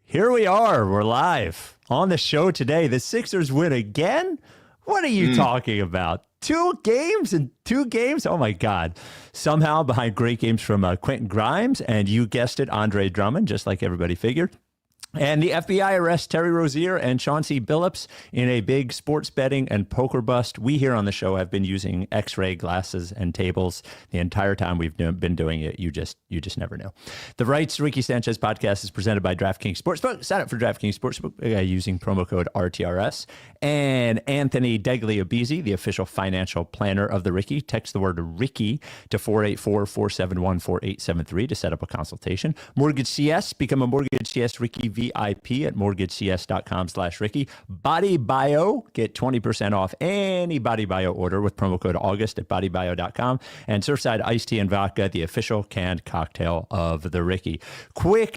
Here we are. We're live on the show today. The Sixers win again? What are you talking about? 2 games and 2 games? Oh, my God. Somehow behind great games from Quentin Grimes and, you guessed it, Andre Drummond, just like everybody figured. And the FBI arrests Terry Rozier and Chauncey Billups in a big sports betting and poker bust. We here on the show have been using X-ray glasses and tables the entire time we've been doing it. You just never know. The Rights to Ricky Sanchez podcast is presented by DraftKings Sportsbook. Sign up for DraftKings Sportsbook using promo code RTRS. And Anthony Degli Obizzi, the official financial planner of the Ricky. Text the word Ricky to 484-471-4873 to set up a consultation. MortgageCS, become a MortgageCS Ricky VIP at mortgageks.com/Ricky. Body Bio, get 20% off any Body Bio order with promo code August at bodybio.com. And Surfside Iced Tea and Vodka, the official canned cocktail of the Ricky.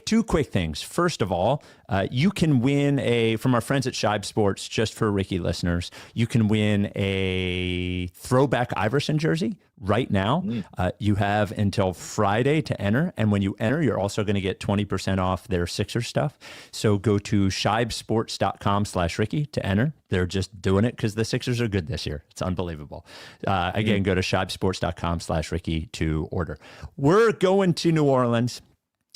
Two quick things. First of all, you can win from our friends at Shibe Sports, just for Ricky listeners, you can win a throwback Iverson jersey right now. You have until Friday to enter. And when you enter, you're also going to get 20% off their Sixers stuff. So go to shibesports.com/Ricky to enter. They're just doing it because the Sixers are good this year. It's unbelievable. Again, go to shibesports.com/Ricky to order. We're going to New Orleans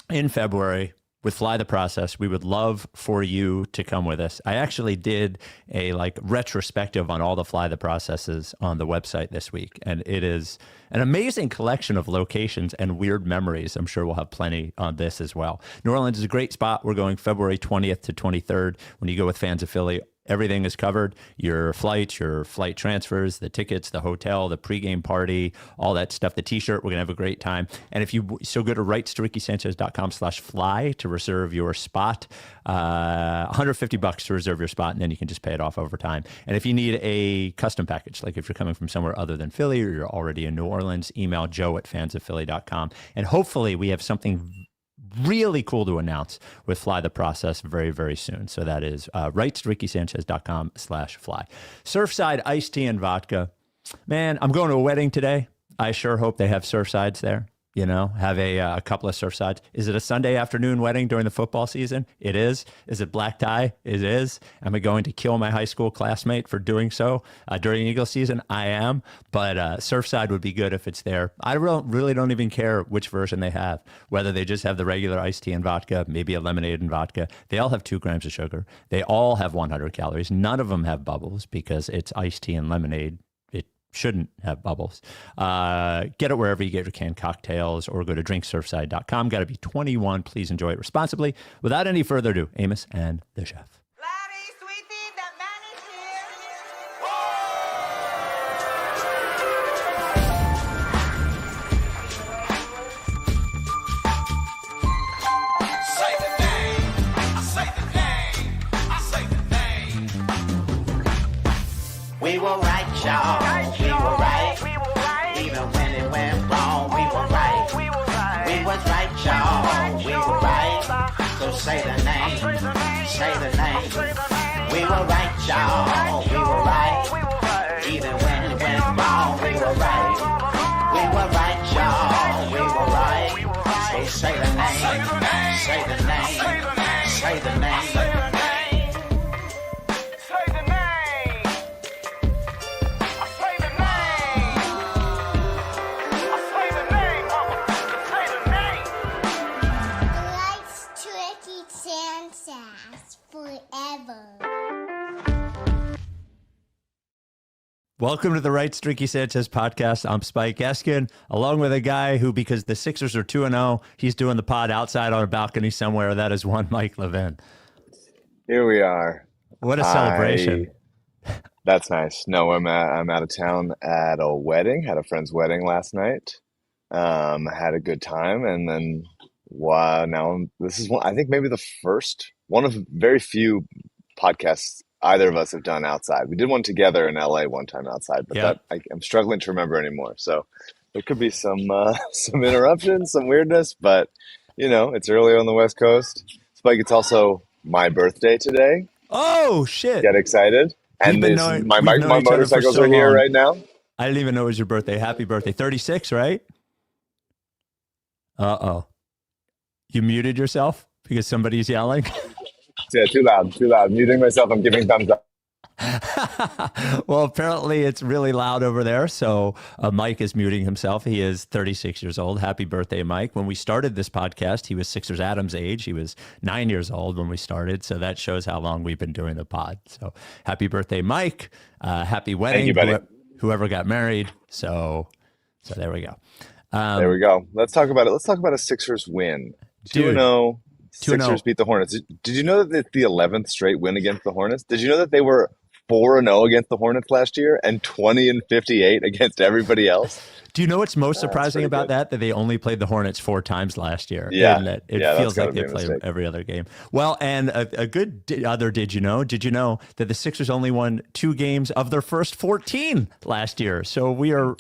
in February with Fly the Process. We would love for you to come with us. I actually did a retrospective on all the Fly the Processes on the website this week, and it is an amazing collection of locations and weird memories. I'm sure we'll have plenty on this as well. New Orleans is a great spot. We're going February 20th to 23rd. When you go with Fans of Philly, everything is covered. Your flights, your flight transfers, the tickets, the hotel, the pregame party, all that stuff, the t-shirt. We're going to have a great time. And if you go to rightstoRickySanchez.com/fly to reserve your spot, $150 to reserve your spot, and then you can just pay it off over time. And if you need a custom package, like if you're coming from somewhere other than Philly or you're already in New Orleans, email joe@fansofphilly.com. And hopefully we have something really cool to announce with Fly the Process very, very soon. So that is rightstoRickySanchez.com/fly. Surfside Iced Tea and Vodka. Man, I'm going to a wedding today. I sure hope they have Surfsides there. You know, have a couple of Surfsides. Is it a Sunday afternoon wedding during the football season? It is. Is it black tie? It is. Am I going to kill my high school classmate for doing so during Eagle season? I am. But Surfside would be good if it's there. I really don't even care which version they have, whether they just have the regular iced tea and vodka, maybe a lemonade and vodka. They all have 2 grams of sugar. They all have 100 calories. None of them have bubbles because it's iced tea and lemonade. Shouldn't have bubbles. Get it wherever you get your canned cocktails or go to drinksurfside.com. Got to be 21. Please enjoy it responsibly. Without any further ado, Amos and the chef. We were right, y'all. We were right. Even when it went wrong, we were right. We was right, y'all. We were right. So say the name. Say the name. We were right, y'all. We were right. Even when it went wrong, we were right. We were right, y'all. We were right. So say the name. Say the name. Say the name. Welcome to the Rights to Ricky Sanchez podcast. I'm Spike Eskin, along with a guy who, because the Sixers are 2-0, he's doing the pod outside on a balcony somewhere. That is one Mike Levin. Here we are. What a celebration. That's nice. No, I'm out of town at a wedding. Had a friend's wedding last night. Had a good time, and then this is one. I think maybe the first one of very few podcasts either of us have done outside. We did one together in LA one time outside, but I'm struggling to remember anymore. So there could be some interruptions, some weirdness, but it's early on the West Coast. Spike, it's also my birthday today. Oh shit! Get excited! And my motorcycles are here right now. I didn't even know it was your birthday. Happy birthday! 36, right? You muted yourself because somebody's yelling. Yeah, too loud, too loud. Muting myself. I'm giving thumbs up. Well, apparently it's really loud over there. So Mike is muting himself. He is 36 years old. Happy birthday, Mike. When we started this podcast, he was Sixers Adams' age. He was 9 years old when we started. So that shows how long we've been doing the pod. So happy birthday, Mike. Happy wedding. Thank you, buddy. Whoever got married. So there we go. There we go. Let's talk about it. Let's talk about a Sixers win. 2-0. Sixers beat the Hornets. Did you know that it's the 11th straight win against the Hornets? Did you know that they were 4-0 against the Hornets last year and 20-58 against everybody else? Do you know what's most surprising about that? That they only played the Hornets 4 times last year. Yeah. And that it feels like they play every other game. Well, and a good other did you know that the Sixers only won 2 games of their first 14 last year? So we are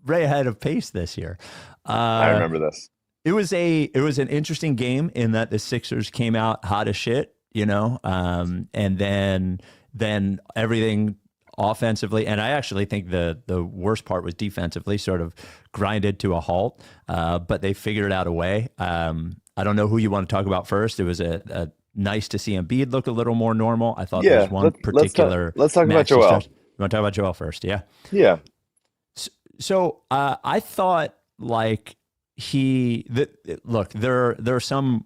way ahead of pace this year. I remember this. It was an interesting game in that the Sixers came out hot as shit, and then everything offensively, and I actually think the worst part was defensively, sort of grinded to a halt, but they figured out a way. I don't know who you want to talk about first. It was a nice to see Embiid look a little more normal. I thought there was one particular. Let's talk about Joel. You want to talk about Joel first? Yeah. Yeah. So I thought like look, there are some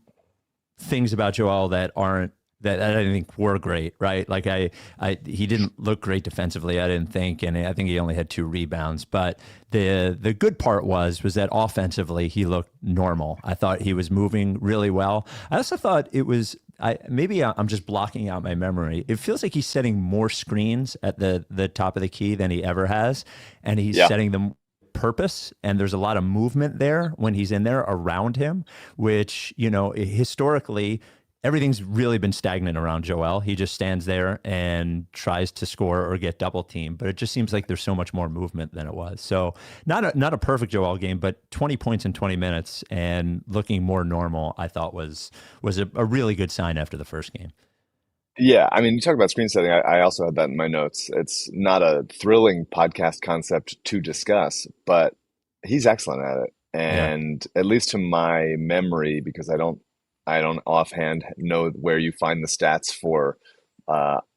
things about Joel that I didn't think were great, right? Like he didn't look great defensively, I didn't think, and I think he only had 2 rebounds. But the good part was that offensively he looked normal. I thought he was moving really well. I also thought it was maybe I'm just blocking out my memory. It feels like he's setting more screens at the top of the key than he ever has, and he's setting them purpose, and there's a lot of movement there when he's in there around him, which historically everything's really been stagnant around Joel. He just stands there and tries to score or get double teamed, but it just seems like there's so much more movement than it was. So not a perfect Joel game, but 20 points in 20 minutes and looking more normal, I thought was a really good sign after the first game. Yeah, I mean, you talk about screen setting. I also had that in my notes. It's not a thrilling podcast concept to discuss, but he's excellent at it. And at least to my memory, because I don't offhand know where you find the stats for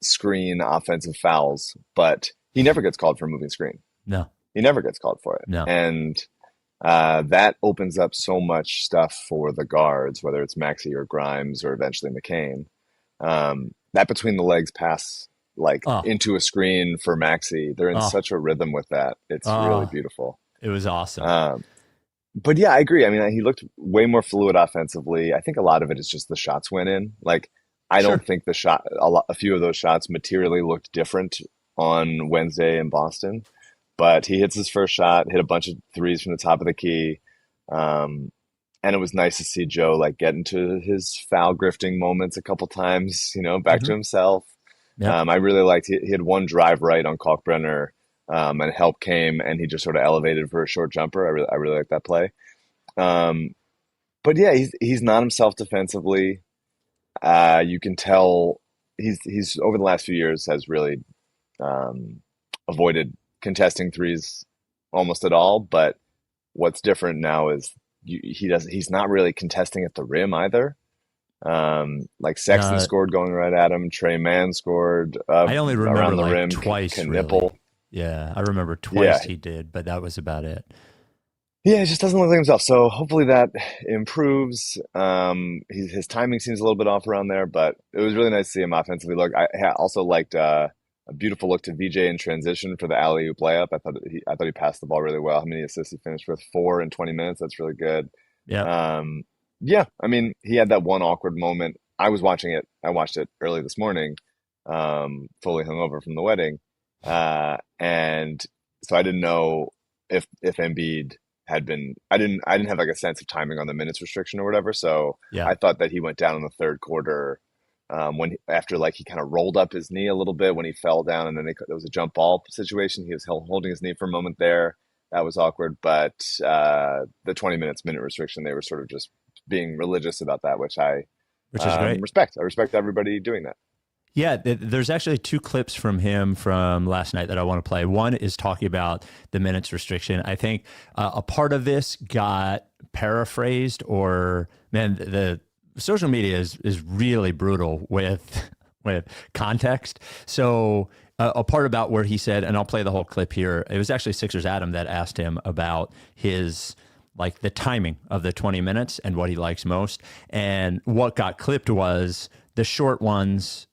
screen offensive fouls, but he never gets called for a moving screen. No, he never gets called for it. No, and that opens up so much stuff for the guards, whether it's Maxey or Grimes or eventually McCain. That between the legs pass into a screen for Maxey. They're in such a rhythm with that. It's really beautiful. It was awesome. But yeah, I agree. I mean, he looked way more fluid offensively. I think a lot of it is just the shots went in. Like, I don't think a few of those shots materially looked different on Wednesday in Boston, but he hits his first shot, hit a bunch of threes from the top of the key. And it was nice to see Joe get into his foul grifting moments a couple times, back to himself. Yep. I really liked he had one drive right on Kalkbrenner, and help came, and he just sort of elevated for a short jumper. I really like that play. But yeah, he's not himself defensively. You can tell he's over the last few years has really avoided contesting threes almost at all. But what's different now is he's not really contesting at the rim either. Sexton scored going right at him. Trey Mann scored I only remember around the rim twice. Nipple. Yeah, I remember twice he did, but that was about it. Yeah, it just doesn't look like himself. So hopefully that improves. His timing seems a little bit off around there, but it was really nice to see him offensively look. I also liked a beautiful look to VJ in transition for the alley-oop layup. I thought he passed the ball really well. How many assists he finished with? 4 in 20 minutes. That's really good. Yeah. Yeah. I mean, he had that one awkward moment. I was watching it. I watched it early this morning, fully hungover from the wedding, and so I didn't know if Embiid had been. I didn't have a sense of timing on the minutes restriction or whatever. So I thought that he went down in the third quarter. After he kind of rolled up his knee a little bit when he fell down, and then there was a jump ball situation. He was holding his knee for a moment there. That was awkward, but the 20 minute restriction, they were sort of just being religious about that, which is great. Respect. I respect everybody doing that. Yeah, there's actually 2 clips from him from last night that I want to play. One is talking about the minutes restriction. I think a part of this got paraphrased, or the social media is really brutal with context. So a part about where he said, and I'll play the whole clip here. It was actually Sixers Adam that asked him about his like the timing of the 20 minutes and what he likes most. And what got clipped was the short ones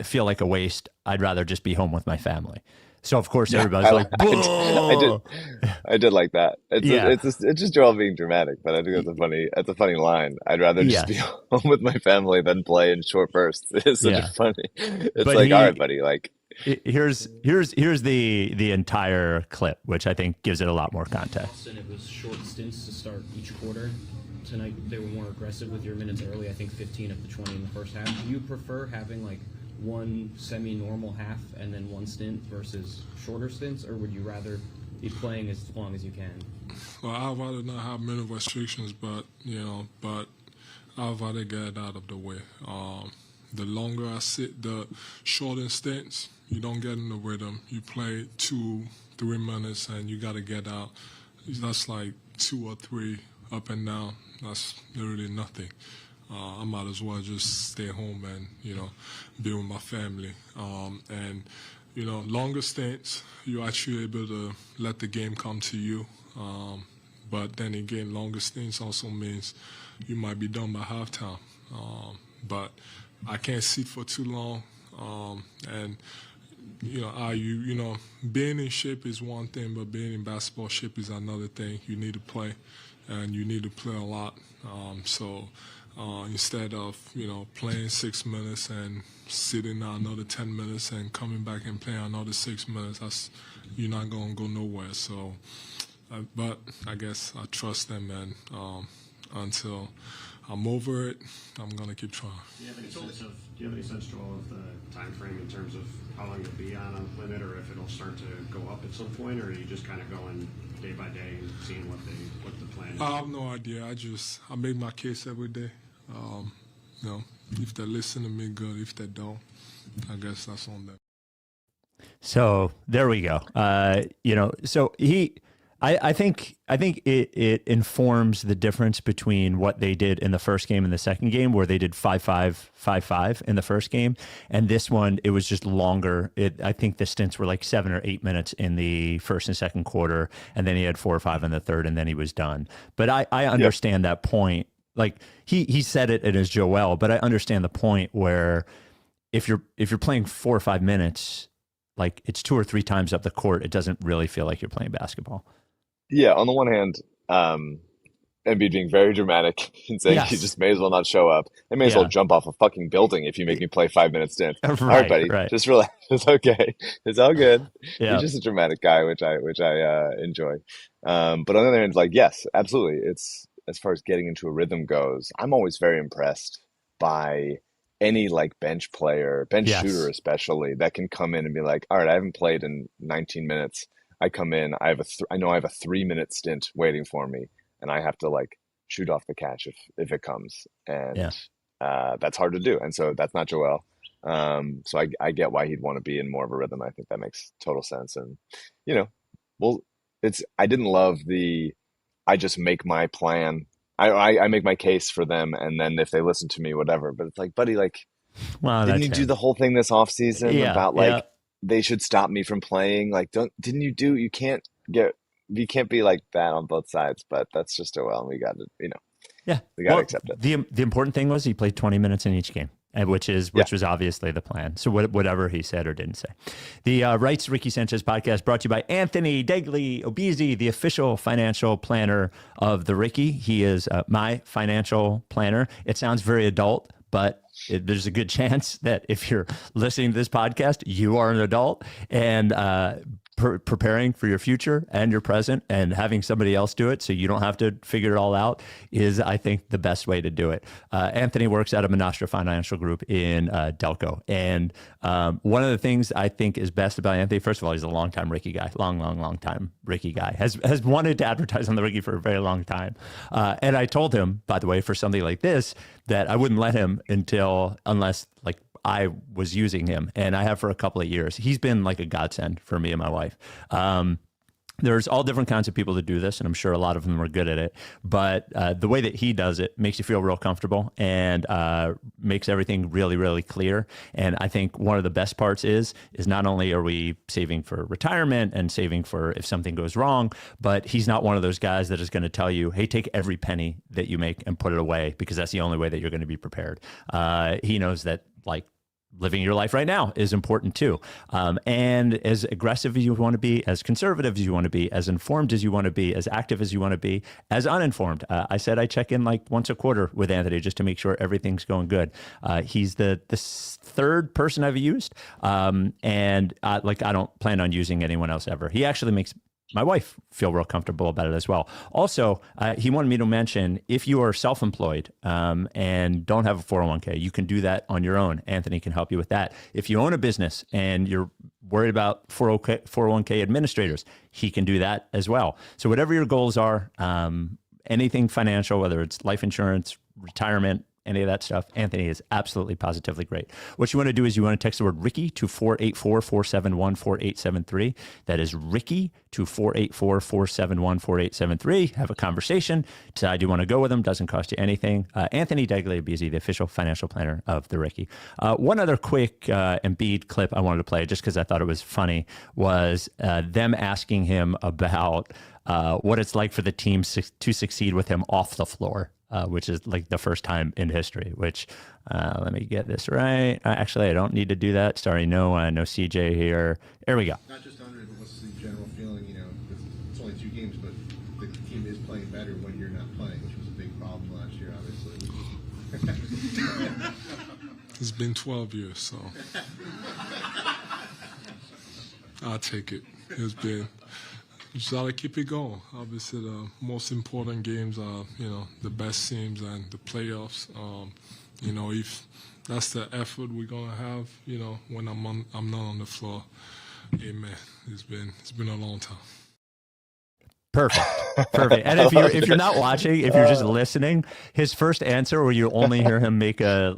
feel like a waste. I'd rather just be home with my family. So of course everybody's like, I did like that. It's just Joel being dramatic, but I think that's a funny line. I'd rather just be home with my family than play in short bursts. It's such a funny. It's but like, all right, buddy. Like, here's the entire clip, which I think gives it a lot more context. And it was short stints to start each quarter. Tonight they were more aggressive with your minutes early. I think 15 of the 20 in the first half. Do you prefer having like one semi-normal half and then one stint versus shorter stints, or would you rather be playing as long as you can? Well, I'd rather not have many restrictions, but I'd rather get it out of the way. The longer I sit, the shorter stints, you don't get in the rhythm. You play 2-3 minutes and you got to get out. That's like 2 or 3 up and down. That's literally nothing. I might as well just stay home and, be with my family. Longer stints, you're actually able to let the game come to you. But then again, longer stints also means you might be done by halftime. But I can't sit for too long. Being in shape is one thing, but being in basketball shape is another thing. You need to play, and you need to play a lot. Instead of, playing 6 minutes and sitting out another 10 minutes and coming back and playing another 6 minutes, you're not going to go nowhere. So, but I guess I trust them, and until I'm over it, I'm going to keep trying. Do you have any sense, Joel, of the time frame in terms of how long you'll be on a limit, or if it'll start to go up at some point, or are you just kind of going day by day and seeing what the plan is? I have no idea. I make my case every day. If they listen to me, good. If they don't, I guess that's on them. So there we go. So I think it informs the difference between what they did in the first game and the second game, where they did 5-5, 5-5 in the first game, and this one it was just longer. I think the stints were like 7 or 8 minutes in the first and second quarter, and then he had 4 or 5 in the third, and then he was done. But I understand that point. Like he said it as Joel, but I understand the point where if you're playing 4 or 5 minutes, like it's 2 or 3 times up the court, it doesn't really feel like you're playing basketball. Yeah, on the one hand, Embiid being very dramatic and saying you just may as well not show up. I may as well jump off a fucking building if you make me play 5 minute stints. All right, buddy, just relax. It's okay. It's all good. You're just a dramatic guy, which I enjoy. But on the other hand, like, yes, absolutely. It's, as far as getting into a rhythm goes, I'm always very impressed by any like bench shooter especially, that can come in and be like, all right, I haven't played in 19 minutes. I come in, I know I have a 3-minute stint waiting for me, and I have to like shoot off the catch if it comes. And that's hard to do. And so that's not Joel. So I get why he'd want to be in more of a rhythm. I think that makes total sense. And, I didn't love I just make my plan. I make my case for them, and then if they listen to me, whatever. But it's like, buddy, like, didn't you do the whole thing this off season about like they should stop me from playing? Like, you can't be like that on both sides. But that's just and we got to, we got to accept it. The important thing was he played 20 minutes in each game, which was obviously the plan. So whatever he said or didn't say. The Rights Ricky Sanchez podcast brought to you by Anthony Degli Obizzi, the official financial planner of the Ricky. He is my financial planner. It sounds very adult, but there's a good chance that if you're listening to this podcast, you are an adult and preparing for your future and your present, and having somebody else do it so you don't have to figure it all out is, I think, the best way to do it. Anthony works at a Menastra Financial Group in Delco. And one of the things I think is best about Anthony, first of all, he's a longtime Ricky guy, long time Ricky guy, has wanted to advertise on the Ricky for a very long time. And I told him, by the way, for something like this, that I wouldn't let him unless like I was using him, and I have for a couple of years. He's been like a godsend for me and my wife. There's all different kinds of people that do this, and I'm sure a lot of them are good at it. But the way that he does it makes you feel real comfortable and makes everything really, really clear. And I think one of the best parts is not only are we saving for retirement and saving for if something goes wrong, but he's not one of those guys that is going to tell you, hey, take every penny that you make and put it away, because that's the only way that you're going to be prepared. He knows that, like, living your life right now is important too. And as aggressive as you want to be, as conservative as you want to be, as informed as you want to be, as active as you want to be, as uninformed. I said I check in like once a quarter with Anthony just to make sure everything's going good. He's the third person I've used. And I don't plan on using anyone else ever. He actually makes my wife feel real comfortable about it as well. Also, he wanted me to mention, if you are self-employed and don't have a 401k, you can do that on your own. Anthony can help you with that. If you own a business and you're worried about 401k administrators, he can do that as well. So whatever your goals are, anything financial, whether it's life insurance, retirement, any of that stuff, Anthony is absolutely positively great. What you want to do is you want to text the word Ricky to 484-471-4873. That is Ricky to 484-471-4873. Have a conversation. Decide you want to go with him. Doesn't cost you anything. Anthony Degli Obizzi, the official financial planner of the Ricky. One other quick Embiid clip I wanted to play, just because I thought it was funny, was them asking him about what it's like for the team to succeed with him off the floor. Which is like the first time in history, which let me get this right. Actually, I don't need to do that. Sorry, no CJ here. There we go. Not just under, but what's the general feeling, it's only 2 games, but the team is playing better when you're not playing, which was a big problem last year, obviously. It's been 12 years, so I'll take it. It's been... Just gotta keep it going. Obviously, the most important games are, the best teams and the playoffs. If that's the effort we're gonna have, when I'm not on the floor, amen. It's been a long time. Perfect. And if you're not watching, if you're just listening, his first answer, where you only hear him make a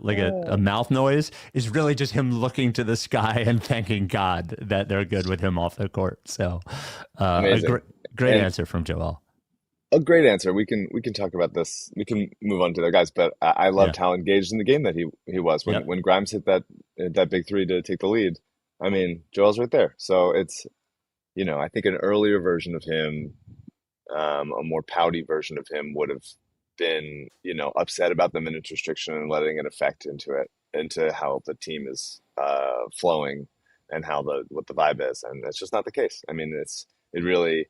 mouth noise, is really just him looking to the sky and thanking God that they're good with him off the court. So, a great answer from Joel. A great answer. We can talk about this. We can move on to the guys, but I loved how engaged in the game that he was when Grimes hit that big three to take the lead. I mean, Joel's right there. So it's, I think an earlier version of him, a more pouty version of him, would have been, upset about the minutes restriction and letting it affect into how the team is flowing and what the vibe is. And it's just not the case. I mean, it really,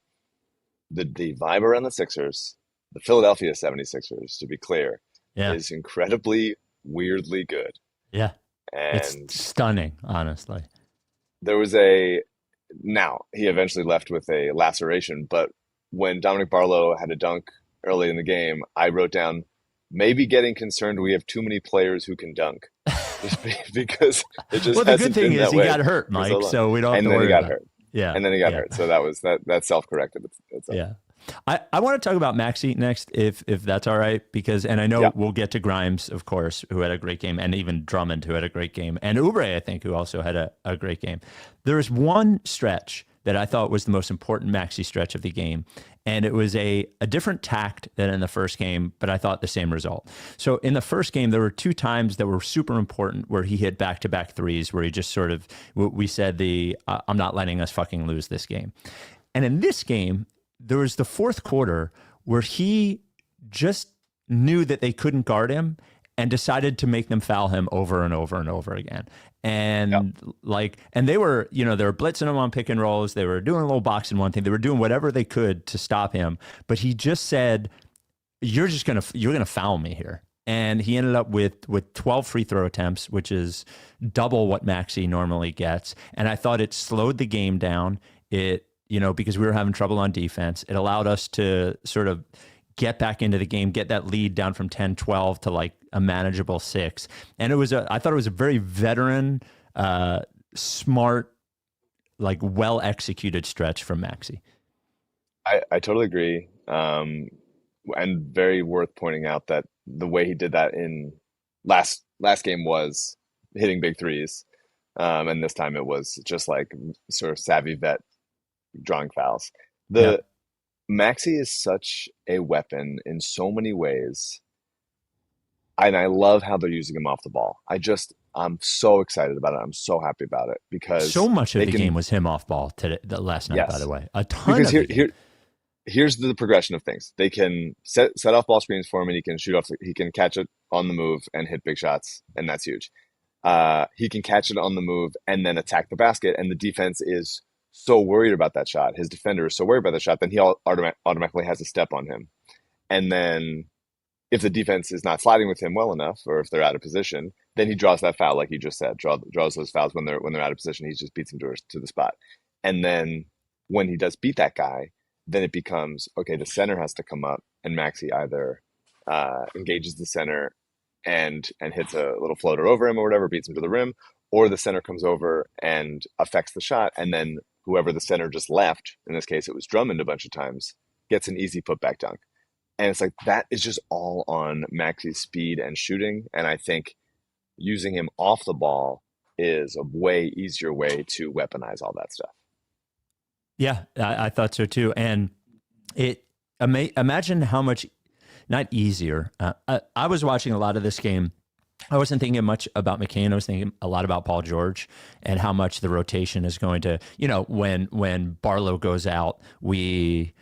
the vibe around the Sixers, the Philadelphia 76ers, to be clear, is incredibly weirdly good. Yeah. And it's stunning, honestly. There was now he eventually left with a laceration, but when Dominic Barlow had a dunk early in the game, I wrote down, maybe getting concerned we have too many players who can dunk. Because it just the good thing is he got hurt, Mike, so we don't have to worry about it. Yeah. And then he got hurt. So that self-corrected itself. Yeah. I want to talk about Maxey next, if that's all right, because, and I know we'll get to Grimes, of course, who had a great game, and even Drummond, who had a great game, and Oubre, I think, who also had a great game. There's one stretch that I thought was the most important Maxey stretch of the game, and it was a different tact than in the first game, but I thought the same result. So in the first game, there were 2 times that were super important where he hit back-to-back threes, where he just sort of, we said I'm not letting us fucking lose this game. And in this game, there was the fourth quarter where he just knew that they couldn't guard him and decided to make them foul him over and over and over again. And and they were, they were blitzing him on pick and rolls. They were doing a little boxing one thing. They were doing whatever they could to stop him. But he just said, you're going to foul me here. And he ended up with 12 free throw attempts, which is double what Maxey normally gets. And I thought it slowed the game down. Because we were having trouble on defense. It allowed us to sort of get back into the game, get that lead down from 10-12 to like a manageable 6. And I thought it was a very veteran, smart, like well-executed stretch from Maxey. I totally agree. And very worth pointing out that the way he did that in last game was hitting big threes. And this time it was just like sort of savvy vet drawing fouls. The Maxi is such a weapon in so many ways, and I love how they're using him off the ball. I'm so excited about it. I'm so happy about it because So much of they the can. game was him off ball last night, by the Yes, way. A ton because of the game. here's the progression of things. They can set off ball screens for him, and he can shoot off. He can catch it on the move and hit big shots, and that's huge. He can catch it on the move and then attack the basket, and the defense is so worried about that shot. His defender is so worried about the shot, then he automatically has a step on him. And then if the defense is not sliding with him well enough, or if they're out of position, then he draws that foul, like you just said. Draws those fouls when they're out of position. He just beats him to the spot. And then when he does beat that guy, then it becomes okay. The center has to come up, and Maxi either engages the center and hits a little floater over him or whatever, beats him to the rim, or the center comes over and affects the shot, and then whoever the center just left, in this case it was Drummond a bunch of times, gets an easy putback dunk. And it's like that is just all on Maxi's speed and shooting, and I think using him off the ball is a way easier way to weaponize all that stuff. Yeah, I thought so too. And imagine how much, not easier. I was watching a lot of this game. I wasn't thinking much about McCain. I was thinking a lot about Paul George and how much the rotation is going to, when Barlow goes out, we're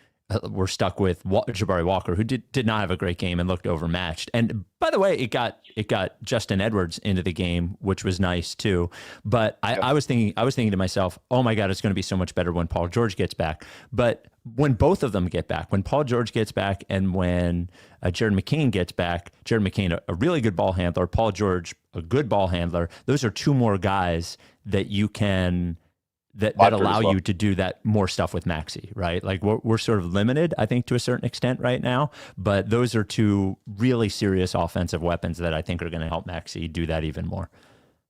stuck with Jabari Walker, who did not have a great game and looked overmatched. And by the way, it got Justin Edwards into the game, which was nice too. But I was thinking to myself, oh my God, it's going to be so much better when Paul George gets back. But when both of them get back, when Paul George gets back and when Jared McCain gets back, Jared McCain, a really good ball handler, Paul George, a good ball handler, those are two more guys that you can that allow you to do that more stuff with Maxi, right? Like we're sort of limited, I think, to a certain extent right now, but those are two really serious offensive weapons that I think are going to help Maxi do that even more.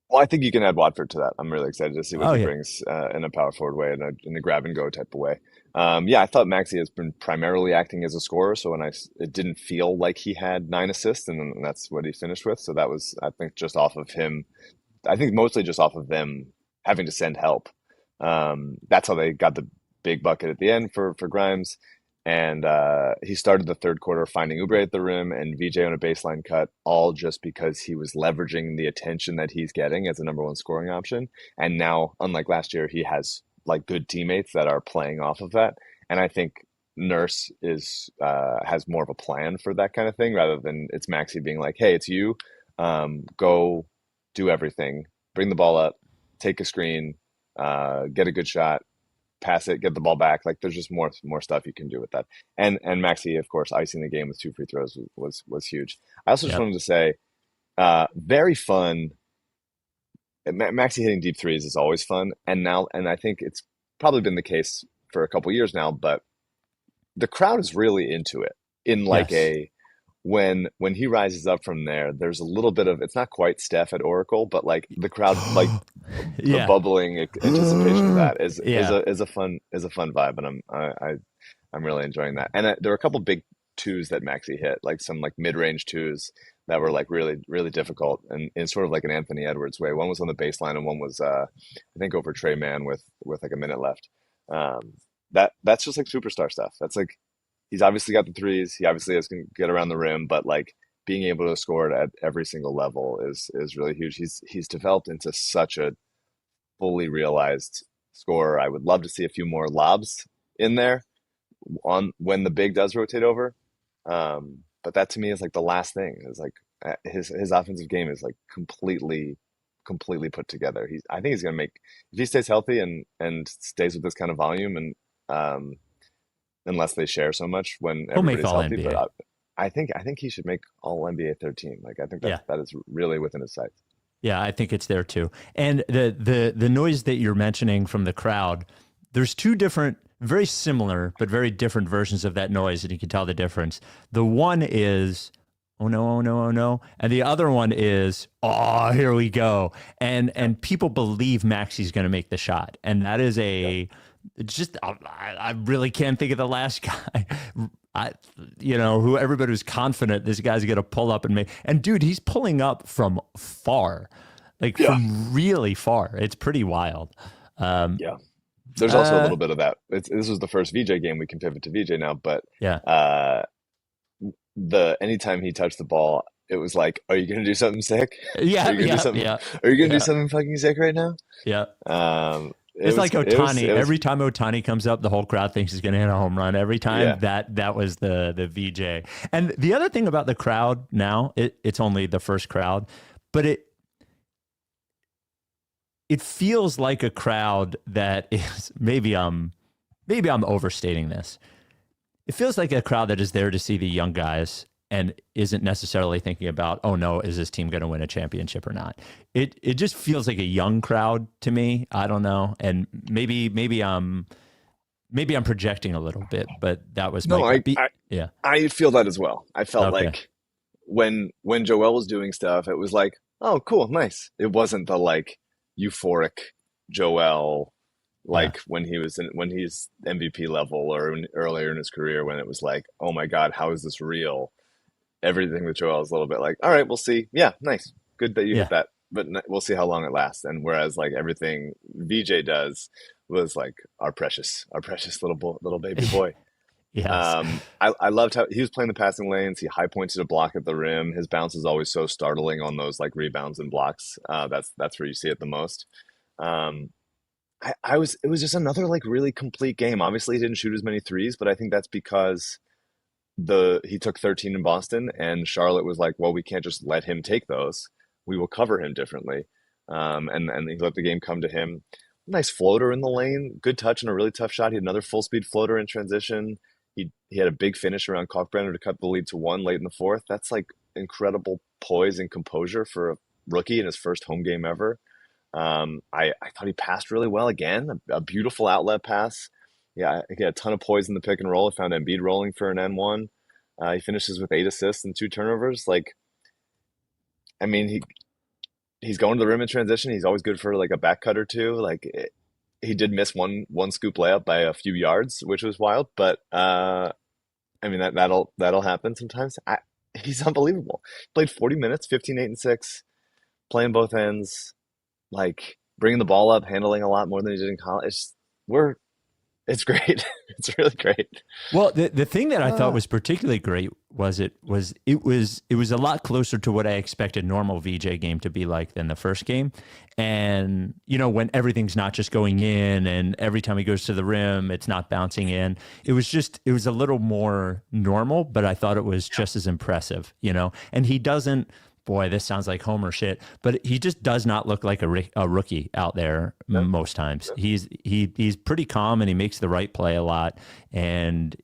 Well, I think you can add Watford to that. I'm really excited to see what he brings in a power forward way, in a grab and go type of way. I thought Maxi has been primarily acting as a scorer, so it didn't feel like he had 9 assists, and that's what he finished with. So that was, I think, just off of him. I think mostly just off of them having to send help. That's how they got the big bucket at the end for Grimes. And he started the third quarter finding Oubre at the rim and VJ on a baseline cut, all just because he was leveraging the attention that he's getting as a number one scoring option. And now, unlike last year, he has like good teammates that are playing off of that. And I think Nurse has more of a plan for that kind of thing, rather than it's Maxi being like, hey, it's you, go do everything, bring the ball up, take a screen, get a good shot, pass it, get the ball back. Like there's just more stuff you can do with that. And Maxi, of course, icing the game with 2 free throws was huge. I also just wanted to say, very fun. Maxi hitting deep threes is always fun, and I think it's probably been the case for a couple years now. But the crowd is really into it. In like when he rises up from there, there's a little bit of, it's not quite Steph at Oracle, but like the crowd, like the bubbling anticipation of that is a fun vibe, and I'm really enjoying that. And there were a couple big twos that Maxi hit, like some like mid-range twos that were like really, really difficult, and in sort of like an Anthony Edwards way. One was on the baseline, and one was I think over Trey Mann with like a minute left. That's just like superstar stuff. That's like, he's obviously got the threes. He obviously can get around the rim, but like being able to score it at every single level is really huge. He's developed into such a fully realized scorer. I would love to see a few more lobs in there on when the big does rotate over. But that to me is like the last thing. Is like his offensive game is like completely put together. I think he's gonna make, if he stays healthy and stays with this kind of volume, and unless they share so much when everybody's healthy. NBA. But I think he should make all NBA 13. Like I think that is really within his sights. Yeah, I think it's there too. And the noise that you're mentioning from the crowd, there's two different, very similar but very different versions of that noise, and you can tell the difference. The one is, oh no, oh no, oh no. And the other one is, oh, here we go. And people believe Maxi's going to make the shot. And that is I really can't think of the last guy, who everybody was confident this guy's going to pull up and make. And dude, he's pulling up from far, from really far. It's pretty wild. There's also a little bit of that. This was the first VJ game. We can pivot to VJ now, but Yeah. The anytime he touched the ball, it was like, are you gonna do something sick? Yeah. Are you gonna Yeah. do something? Yeah. Are you gonna do Yeah. something fucking sick right now? Yeah. It It's was like Ohtani. it was Every time Ohtani comes up, the whole crowd thinks he's going to hit a home run. Every time that was the VJ. And the other thing about the crowd now, it's only the first crowd, but it feels like a crowd that is maybe I'm overstating this. It feels like a crowd that is there to see the young guys and isn't necessarily thinking about, oh no, is this team going to win a championship or not? It just feels like a young crowd to me. I don't know, and maybe I'm projecting a little bit, but that was I feel that as well. I felt Okay. like when Joel was doing stuff, it was like, oh, cool, nice. It wasn't the like euphoric Joel like when he's MVP level or earlier in his career when it was like, oh my God, how is this real? Everything with Joel is a little bit like, all right, we'll see. Yeah, nice. Good that you hit that, but we'll see how long it lasts. And whereas like everything VJ does was like our precious little baby boy. Yes. I loved how he was playing the passing lanes. He high pointed a block at the rim. His bounce is always so startling on those like rebounds and blocks. That's where you see it the most. It was just another like really complete game. Obviously he didn't shoot as many threes, but I think that's because he took 13 in Boston and Charlotte was like, well, we can't just let him take those. We will cover him differently. And he let the game come to him. Nice floater in the lane, good touch and a really tough shot. He had another full speed floater in transition. He had a big finish around Kalkbrenner to cut the lead to 1 late in the fourth. That's like incredible poise and composure for a rookie in his first home game ever. I thought he passed really well again, a beautiful outlet pass. Yeah, he had a ton of poise in the pick and roll. He found Embiid rolling for an N1. He finishes with 8 assists and 2 turnovers. Like, I mean, he's going to the rim in transition. He's always good for like a back cut or two. Like he did miss one scoop layup by a few yards, which was wild. But I mean that'll happen sometimes. He's unbelievable. Played 40 minutes, 15, 8, and 6, playing both ends, like bringing the ball up, handling a lot more than he did in college. It's great. It's really great. Well, the thing that I thought was particularly great was it was a lot closer to what I expected normal VJ game to be like than the first game. And, you know, when everything's not just going in and every time he goes to the rim, it's not bouncing in. It was a little more normal, but I thought it was just as impressive, you know, and he doesn't, boy, this sounds like Homer shit, but he just does not look like a rookie out there most times. He's pretty calm and he makes the right play a lot. And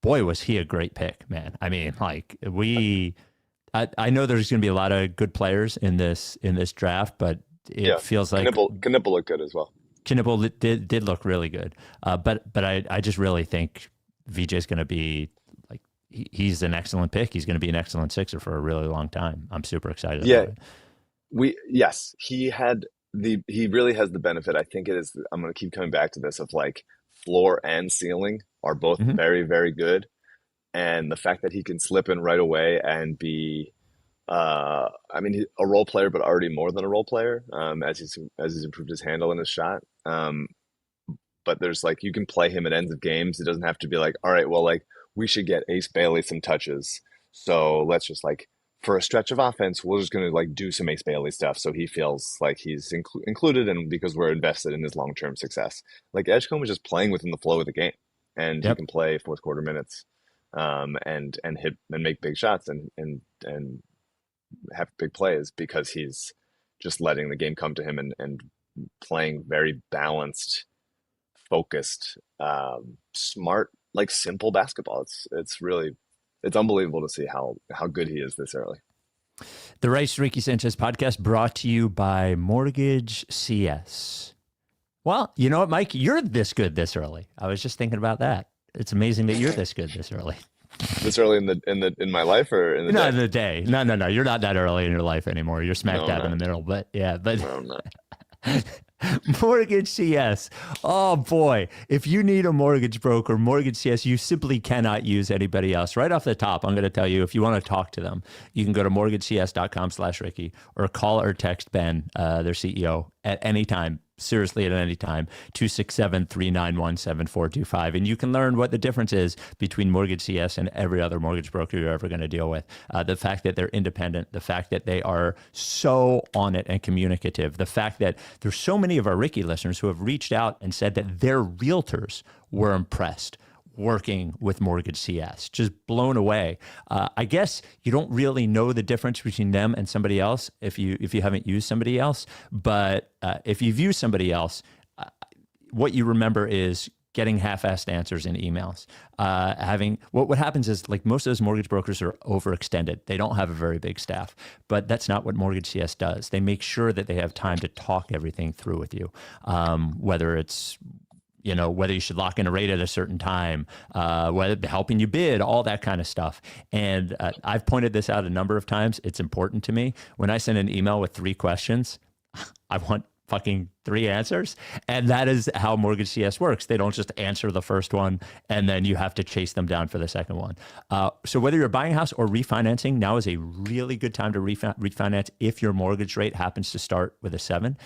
was he a great pick, man. I mean, like I know there's going to be a lot of good players in this draft, but it feels like Knipple looked good as well. Knipple did look really good. But I just really think VJ's going to be, he's an excellent pick. He's going to be an excellent Sixer for a really long time. I'm super excited about it. He really has the benefit. I think it is, I'm going to keep coming back to this of like floor and ceiling are both very, very good. And the fact that he can slip in right away and be, a role player, but already more than a role player, as he's improved his handle and his shot. But there's like, you can play him at ends of games. It doesn't have to be like, all right, well, like, we should get Ace Bailey some touches. So let's just like, for a stretch of offense, we're just going to like do some Ace Bailey stuff. So he feels like he's included and because we're invested in his long-term success. Like Edgecombe was just playing within the flow of the game and he can play fourth quarter minutes, and hit and make big shots and have big plays because he's just letting the game come to him and playing very balanced, focused, smart, like simple basketball. It's unbelievable to see how good he is this early. The Rice Ricky Sanchez podcast brought to you by MortgageCS. Well, you know what, Mike? You're this good this early. I was just thinking about that. It's amazing that you're this good this early. This early in my life or in the day? In the day. No. You're not that early in your life anymore. You're smack dab in the middle. But yeah, No, I'm not. MortgageCS. Oh boy, if you need a mortgage broker, MortgageCS, you simply cannot use anybody else. Right off the top, I'm going to tell you, if you want to talk to them, you can go to mortgagecs.com/Ricky or call or text Ben, their CEO, at any time. seriously at any time. 267-391-7425. And you can learn what the difference is between Mortgage CS and every other mortgage broker you're ever going to deal with. The fact that they're independent, the fact that they are so on it and communicative, the fact that there's so many of our Ricky listeners who have reached out and said that their realtors were impressed working with Mortgage CS, just blown away. I guess you don't really know the difference between them and somebody else if you haven't used somebody else. But if you've used somebody else, what you remember is getting half-assed answers in emails. What happens is, like, most of those mortgage brokers are overextended. They don't have a very big staff, but that's not what Mortgage CS does. They make sure that they have time to talk everything through with you, whether it's whether you should lock in a rate at a certain time, whether helping you bid, all that kind of stuff. And I've pointed this out a number of times. It's important to me. When I send an email with 3 questions, I want fucking 3 answers. And that is how Mortgage CS works. They don't just answer the first one and then you have to chase them down for the second one. So whether you're buying a house or refinancing, now is a really good time to refinance if your mortgage rate happens to start with a 7.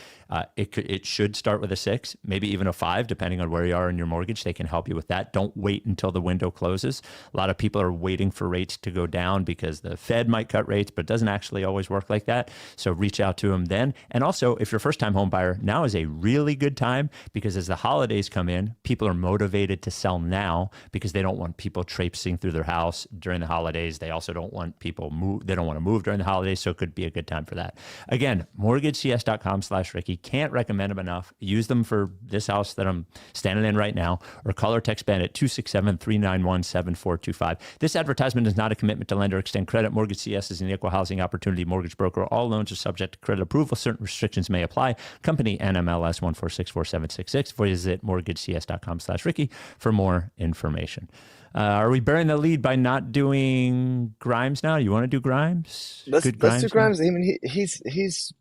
It should start with a 6, maybe even a 5, depending on where you are in your mortgage. They can help you with that. Don't wait until the window closes. A lot of people are waiting for rates to go down because the Fed might cut rates, but it doesn't actually always work like that. So reach out to them then. And also, if you're a first-time home buyer, now is a really good time, because as the holidays come in, people are motivated to sell now because they don't want people traipsing through their house during the holidays. They also don't want people they don't want to move during the holidays, so it could be a good time for that. Again, mortgagecs.com/Ricky. Can't recommend them enough. Use them for this house that I'm standing in right now, or call or text Ben at 267-391-7425. This advertisement is not a commitment to lend or extend credit. Mortgage CS is an equal housing opportunity mortgage broker. All loans are subject to credit approval. Certain restrictions may apply. Company NMLS 1464766. Visit mortgagecs.com/Ricky for more information. Are we burying the lead by not doing Grimes now? You want to do Grimes? Let's do Grimes. I mean, he's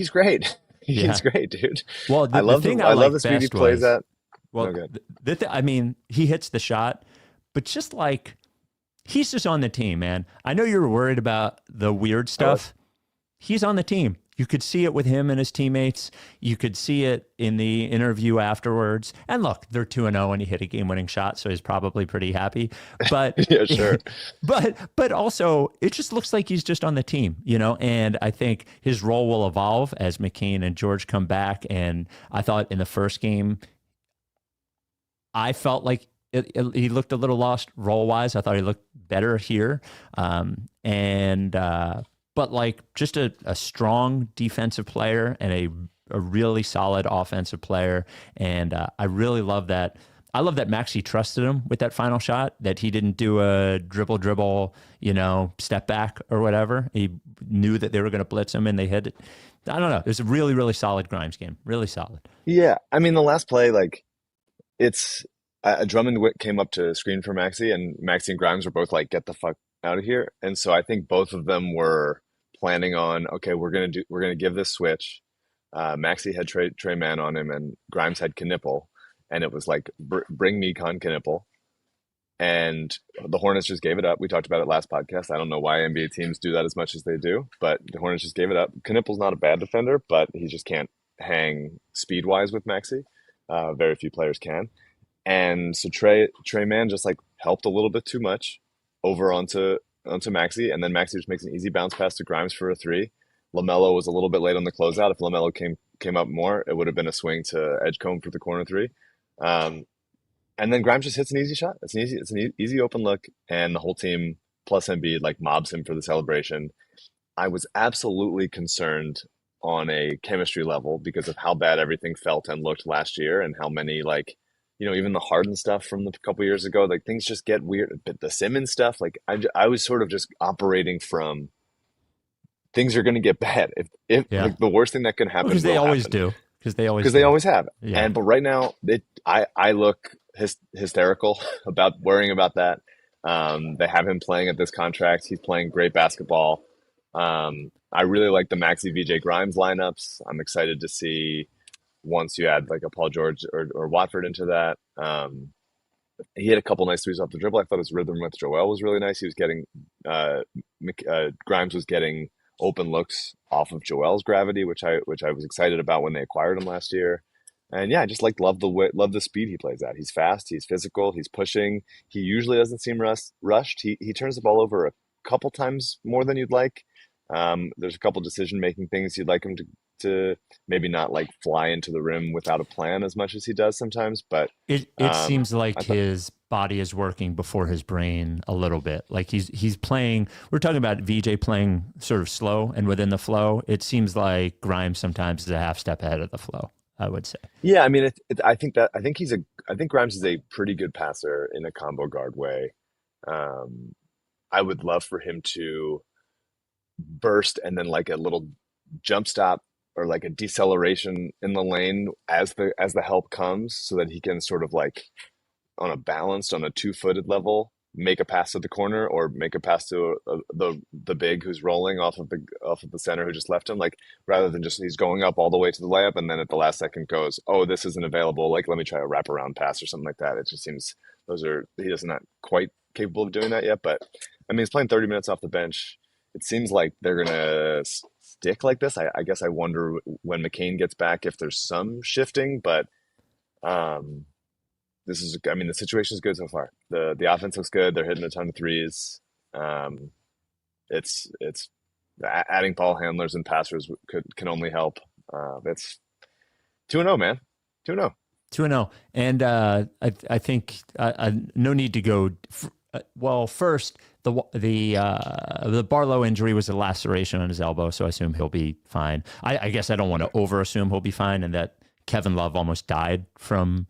great. He's great, dude. Well, I love the speed he plays at. Well, I mean, he hits the shot, but just like, he's just on the team, man. I know you were worried about the weird stuff. He's on the team. You could see it with him and his teammates. You could see it in the interview afterwards. And look, they're 2-0 and he hit a game-winning shot, so he's probably pretty happy. But yeah, sure. But also, it just looks like he's just on the team, And I think his role will evolve as McCain and George come back. And I thought in the first game, I felt like he looked a little lost role-wise. I thought he looked better here. But like, just a strong defensive player and a really solid offensive player. And I really love that. I love that Maxey trusted him with that final shot, that he didn't do a dribble, step back or whatever. He knew that they were going to blitz him and they hit it. I don't know. It was a really, really solid Grimes game. Really solid. Yeah. I mean, the last play, it's Drummond came up to screen for Maxey, and Maxey and Grimes were both like, get the fuck out of here. And so I think both of them were planning on, okay, we're gonna give this switch. Maxey had Trey Mann on him, and Grimes had Knipple, and it was like, bring me Knipple. And the Hornets just gave it up. We talked about it last podcast. I don't know why NBA teams do that as much as they do, but the Hornets just gave it up. Knipple's not a bad defender, but he just can't hang speed wise with Maxey. Very few players can. And so Trey Mann just like helped a little bit too much over onto Maxey, and then Maxey just makes an easy bounce pass to Grimes for a 3. LaMelo was a little bit late on the closeout. If LaMelo came up more, it would have been a swing to Edgecombe for the corner 3. And then Grimes just hits an easy shot. It's an easy open look, and the whole team plus Embiid like mobs him for the celebration. I was absolutely concerned on a chemistry level because of how bad everything felt and looked last year, and how many even the Harden stuff from a couple years ago, like things just get weird. But the Simmons stuff, like I was sort of just operating from things are going to get bad. If like, the worst thing that can happen, because they always do. Because they always have. Yeah. But right now, I look hysterical about worrying about that. They have him playing at this contract. He's playing great basketball. I really like the Maxey VJ Grimes lineups. I'm excited to see once you add like a Paul George or Watford into that. He had a couple nice threes off the dribble. I thought his rhythm with Joel was really nice. He was getting Grimes was getting open looks off of Joel's gravity, which I was excited about when they acquired him last year. And yeah, I just love love the speed he plays at. He's fast, he's physical, he's pushing. He usually doesn't seem rushed. He turns the ball over a couple times more than you'd like. There's a couple decision making things you'd like him to maybe not like fly into the rim without a plan as much as he does sometimes. But It seems like I thought, his body is working before his brain a little bit. Like he's playing. We're talking about VJ playing sort of slow and within the flow. It seems like Grimes sometimes is a half step ahead of the flow, I would say. yeah, I mean, I think Grimes is a pretty good passer in a combo guard way. Um, I would love for him to burst and then like a little jump stop or like a deceleration in the lane as the help comes so that he can sort of like on a 2-footed level make a pass to the corner or make a pass to the big who's rolling off of the center who just left him, like rather than just he's going up all the way to the layup and then at the last second goes, oh, this isn't available, like let me try a wraparound pass or something like that. It just seems he is not quite capable of doing that yet. But I mean, he's playing 30 minutes off the bench. It seems like they're gonna stick like this. I guess I wonder when McCain gets back if there's some shifting, but um, I mean, the situation is good so far. The offense looks good. They're hitting a ton of threes. Um, it's adding ball handlers and passers can only help. It's 2-0, man. 2-0. 2-0. And I think no need to go. Well, first, the Barlow injury was a laceration on his elbow, so I assume he'll be fine. I guess I don't want to over assume he'll be fine, and that Kevin Love almost died from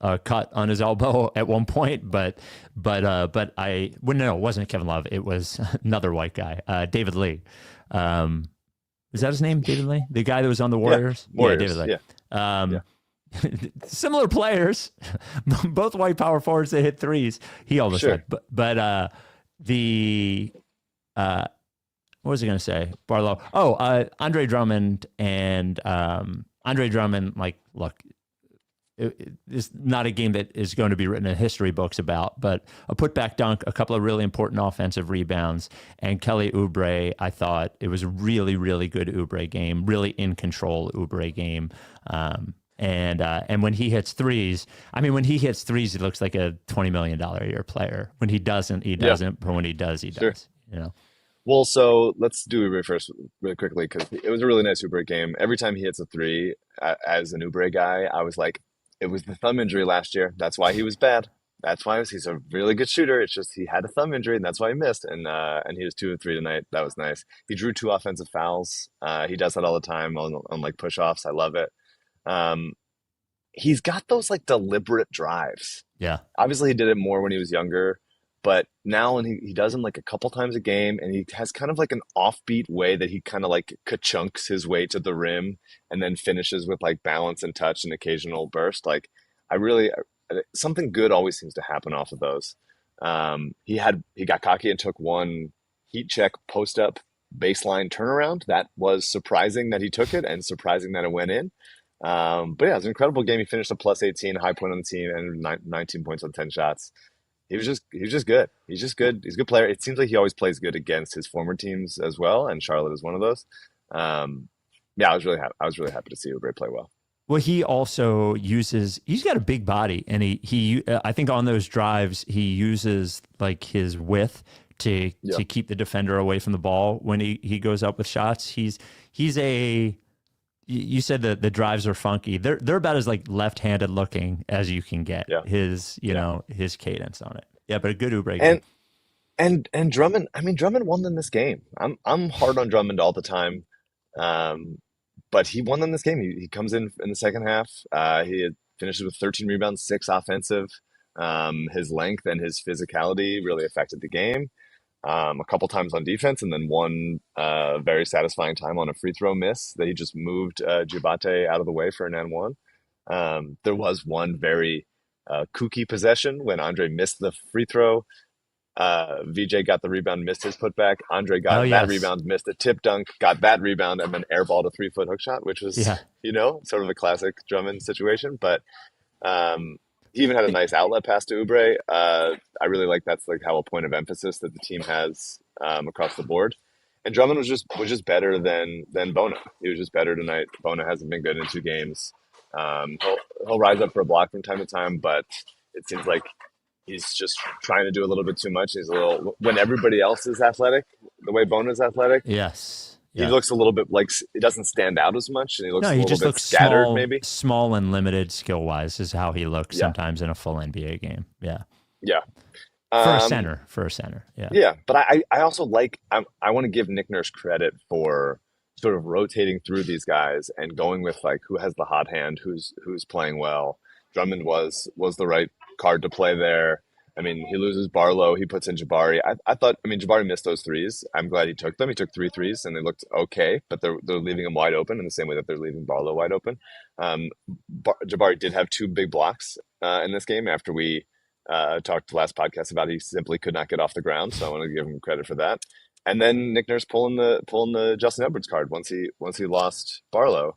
a cut on his elbow at one point. But no, it wasn't Kevin Love. It was another white guy, David Lee. Is that his name, David Lee? The guy that was on the Warriors? Yeah, Warriors. Yeah, David Lee. Yeah. Yeah. Similar players, both white power forwards that hit threes. He almost Sure. had, but the what was I going to say? Barlow. Oh, Andre Drummond and Andre Drummond. Like, look, it's not a game that is going to be written in history books about, but a putback dunk, a couple of really important offensive rebounds, and Kelly Oubre. I thought it was a really, really good Oubre game, really in control Oubre game. And when he hits threes, I mean, when he hits threes, he looks like a $20 million a year player. When he doesn't, he doesn't. But when he does, he Sure. does. You know. Well, so let's do Oubre first really quickly because it was a really nice Oubre game. Every time he hits a three, as an Oubre guy, I was like, it was the thumb injury last year. That's why he was bad. That's why he's a really good shooter. It's just he had a thumb injury, and that's why he missed. And he was 2 of 3 tonight. That was nice. He drew 2 offensive fouls. He does that all the time on like push offs. I love it. He's got those like deliberate drives. Yeah. Obviously, he did it more when he was younger, but now when he does them like a couple times a game, and he has kind of like an offbeat way that he kind of like ka-chunks his way to the rim and then finishes with like balance and touch and occasional burst. Like something good always seems to happen off of those. He got cocky and took one heat check post up baseline turnaround. That was surprising that he took it and surprising that it went in. But yeah, it was an incredible game. He finished a plus 18, high point on the team, and 19 points on 10 shots. He was just good. He's just good. He's a good player. It seems like he always plays good against his former teams as well, and Charlotte is one of those. Yeah, I was really happy to see Oubre play well. Well, he also he's got a big body, and he I think on those drives he uses like his width to keep the defender away from the ball when he goes up with shots. You said that the drives are funky. They're about as like left-handed looking as you can get. Yeah. His cadence on it. Yeah, but a good Oubre game. And Drummond. I mean, Drummond won them this game. I'm hard on Drummond all the time, but he won them this game. He comes in the second half. He finishes with 13 rebounds, 6 offensive. His length and his physicality really affected the game. A couple times on defense, and then one very satisfying time on a free throw miss that he just moved Giabate out of the way for an N1. There was one very kooky possession when Andre missed the free throw. VJ got the rebound, missed his putback. Andre got that rebound, missed a tip dunk, got that rebound, and then airballed a 3-foot hook shot, which was, sort of a classic Drummond situation. But he even had a nice outlet pass to Oubre. I really like that's like how a point of emphasis that the team has across the board. And Drummond was just better than Bona. He was just better tonight. Bona hasn't been good in 2 games. He'll rise up for a block from time to time, but it seems like he's just trying to do a little bit too much. He's a little when everybody else is athletic, the way Bone is athletic. Yes. He Yeah. looks a little bit like it doesn't stand out as much, and he looks No, a he little just bit looks scattered, maybe. small and limited skill wise is how he looks Yeah. sometimes in a full NBA game. Yeah. Yeah. For a center. Yeah. Yeah, but I also I want to give Nick Nurse credit for sort of rotating through these guys and going with like who has the hot hand, who's playing well. Drummond was the right card to play there. I mean, he loses Barlow, he puts in Jabari. I thought, I mean, Jabari missed those threes. I'm glad he took them. He took 3 threes and they looked okay, but they're leaving him wide open in the same way that they're leaving Barlow wide open. Jabari did have 2 big blocks in this game after we talked last podcast about he simply could not get off the ground, so I want to give him credit for that. And then Nick Nurse pulling the Justin Edwards card once he lost Barlow,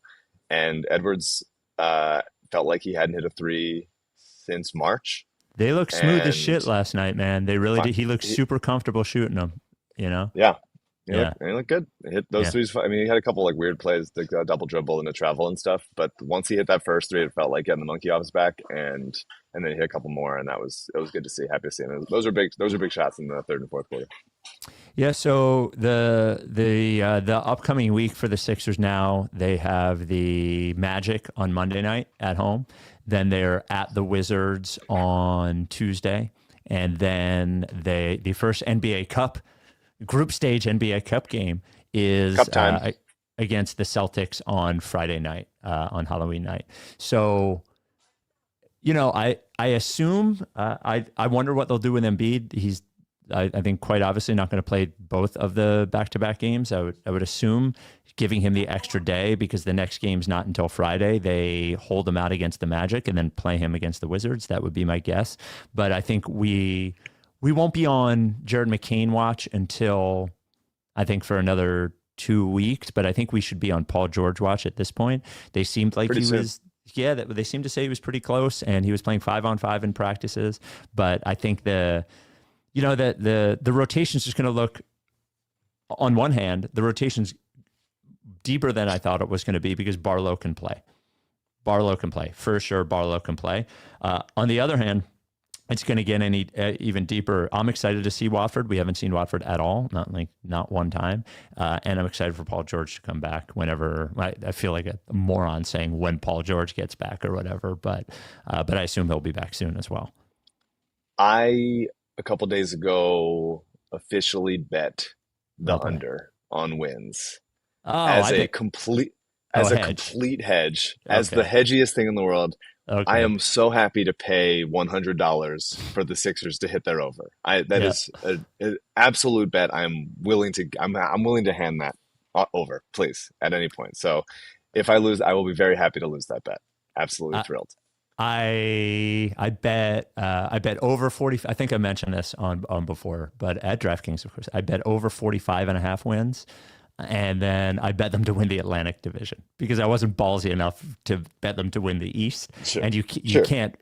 and Edwards felt like he hadn't hit a 3 since March. They looked smooth as And shit last night, man. They really did. He looked super comfortable shooting them, you know? Yeah. He Yeah. looked good. He hit those threes. I mean, he had a couple like weird plays, the double dribble and the travel and stuff. But once he hit that first 3, it felt like getting the monkey off his back, and then he hit a couple more, and it was good to see. Happy to see him. Those are big shots in the third and fourth quarter. Yeah, so the upcoming week for the Sixers now, they have the Magic on Monday night at home. Then they're at the Wizards on Tuesday. And then the first NBA Cup, group stage NBA Cup game is Cup time. Against the Celtics on Friday night, on Halloween night. So, you know, I assume, I wonder what they'll do with Embiid. He's, I think, quite obviously not going to play both of the back-to-back games. I would assume giving him the extra day because the next game's not until Friday. They hold him out against the Magic and then play him against the Wizards. That would be my guess. But I think we won't be on Jared McCain watch until I think for another 2 weeks. But I think we should be on Paul George watch at this point. They seemed like Pretty soon. was. Yeah, they seemed to say he was pretty close, and he was playing 5-on-5 in practices. But I think the rotation's just going to look, on one hand, the rotation's deeper than I thought it was going to be because Barlow can play. For sure, Barlow can play. On the other hand, it's going to get even deeper. I'm excited to see Watford. We haven't seen Watford at all, not one time. And I'm excited for Paul George to come back whenever. I feel like a moron saying when Paul George gets back or whatever, but I assume he'll be back soon as well. A couple days ago, officially bet the under on wins as a complete hedge, as the hedgiest thing in the world. Okay. I am so happy to pay $100 for the Sixers to hit their over. That is an absolute bet. I'm willing to hand that over, please, at any point. So if I lose, I will be very happy to lose that bet. Absolutely thrilled. I bet over 40. I think I mentioned this on before, but at DraftKings, of course, I bet over 45.5 wins. And then I bet them to win the Atlantic Division because I wasn't ballsy enough to bet them to win the East. Sure. And you can't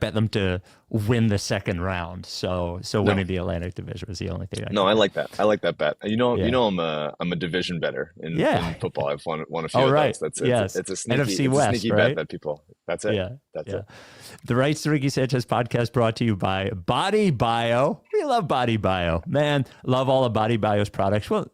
bet them to win the second round. So winning the Atlantic Division was the only thing. I like that. I like that bet. I'm a division bettor in football. I've won a few of those. It's a sneaky, NFC West, right? bet that people. That's it. That's it. The Rights to Ricky Sanchez podcast brought to you by Body Bio. We love Body Bio, man. Love all of Body Bio's products. Well,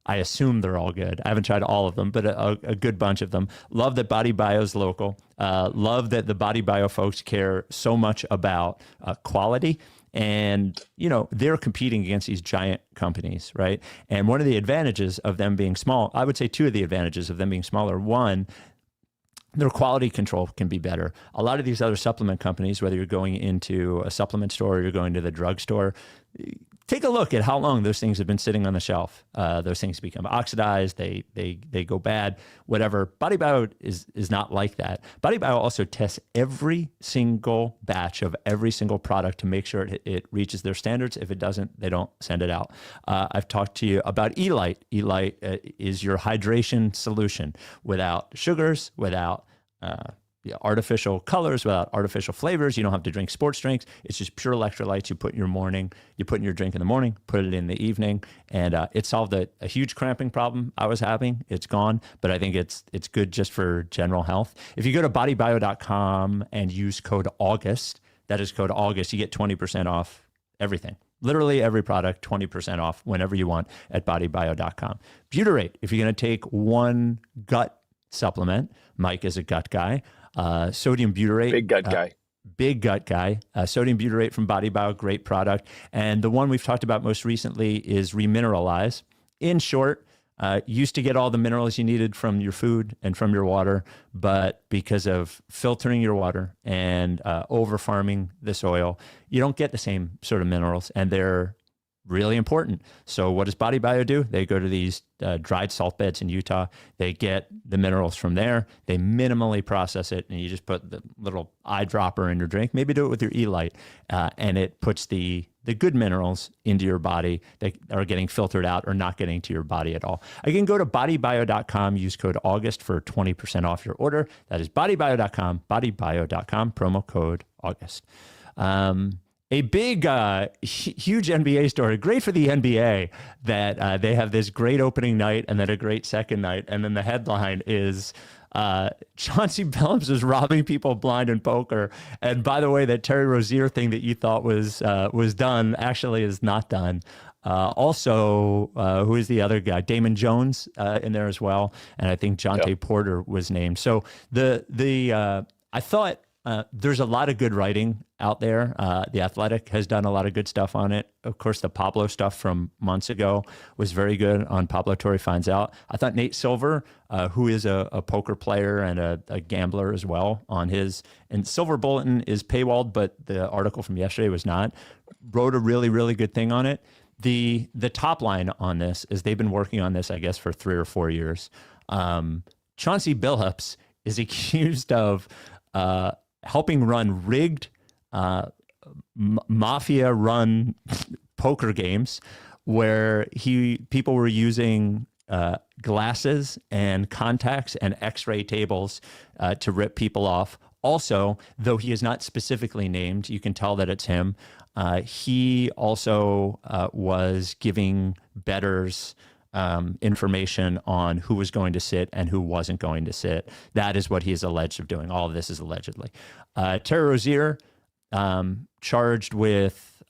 I assume they're all good. I haven't tried all of them, but a good bunch of them. Love that Body Bio's local. Love that the Body Bio folks care so much about quality. And, they're competing against these giant companies, right? And one of the advantages of them being small, I would say 2 of the advantages of them being smaller. One, their quality control can be better. A lot of these other supplement companies, whether you're going into a supplement store or you're going to the drugstore, take a look at how long those things have been sitting on the shelf. Those things become oxidized, they go bad, whatever. Body Bio is not like that. Body Bio also tests every single batch of every single product to make sure it reaches their standards. If it doesn't, they don't send it out. I've talked to you about Elite. Elite is your hydration solution without sugars, without artificial colors, without artificial flavors. You don't have to drink sports drinks. It's just pure electrolytes. You put in your drink in the morning, put it in the evening, and it solved a huge cramping problem I was having. It's gone, but I think it's good just for general health. If you go to bodybio.com and use code August, that is code August, you get 20% off everything. Literally every product, 20% off whenever you want at bodybio.com. Butyrate, if you're going to take one gut supplement, Mike is a gut guy. Sodium butyrate. Big gut guy. Big gut guy. Sodium butyrate from BodyBio, great product. And the one we've talked about most recently is Remineralize. In short, used to get all the minerals you needed from your food and from your water, but because of filtering your water and over farming the soil, you don't get the same sort of minerals, and they're really important. So what does BodyBio do? They go to these dried salt beds in Utah. They get the minerals from there. They minimally process it, and you just put the little eyedropper in your drink. Maybe do it with your E-Light, and it puts the good minerals into your body that are getting filtered out or not getting to your body at all. Again, go to bodybio.com, use code August for 20% off your order. That is bodybio.com, promo code August. A big, huge NBA story. Great for the NBA that they have this great opening night and then a great second night. And then the headline is Chauncey Billups is robbing people blind in poker. And by the way, that Terry Rozier thing that you thought was done actually is not done. Also, who is the other guy? Damon Jones in there as well. And I think Jonte Porter was named. So I thought there's a lot of good writing out there. The Athletic has done a lot of good stuff on it. Of course, the Pablo stuff from months ago was very good on Pablo Torre Finds Out. I thought Nate Silver, who is a poker player and a gambler as well, on his, and Silver Bulletin is paywalled, but the article from yesterday was not, wrote a really, really good thing on it. The top line on this is they've been working on this, I guess, for 3 or 4 years. Chauncey Billups is accused of helping run rigged mafia-run poker games where people were using glasses and contacts and X-ray tables to rip people off. Also, though he is not specifically named, you can tell that it's him. He also was giving bettors information on who was going to sit and who wasn't going to sit. That is what he is alleged of doing. All of this is allegedly. Terry Rozier, charged with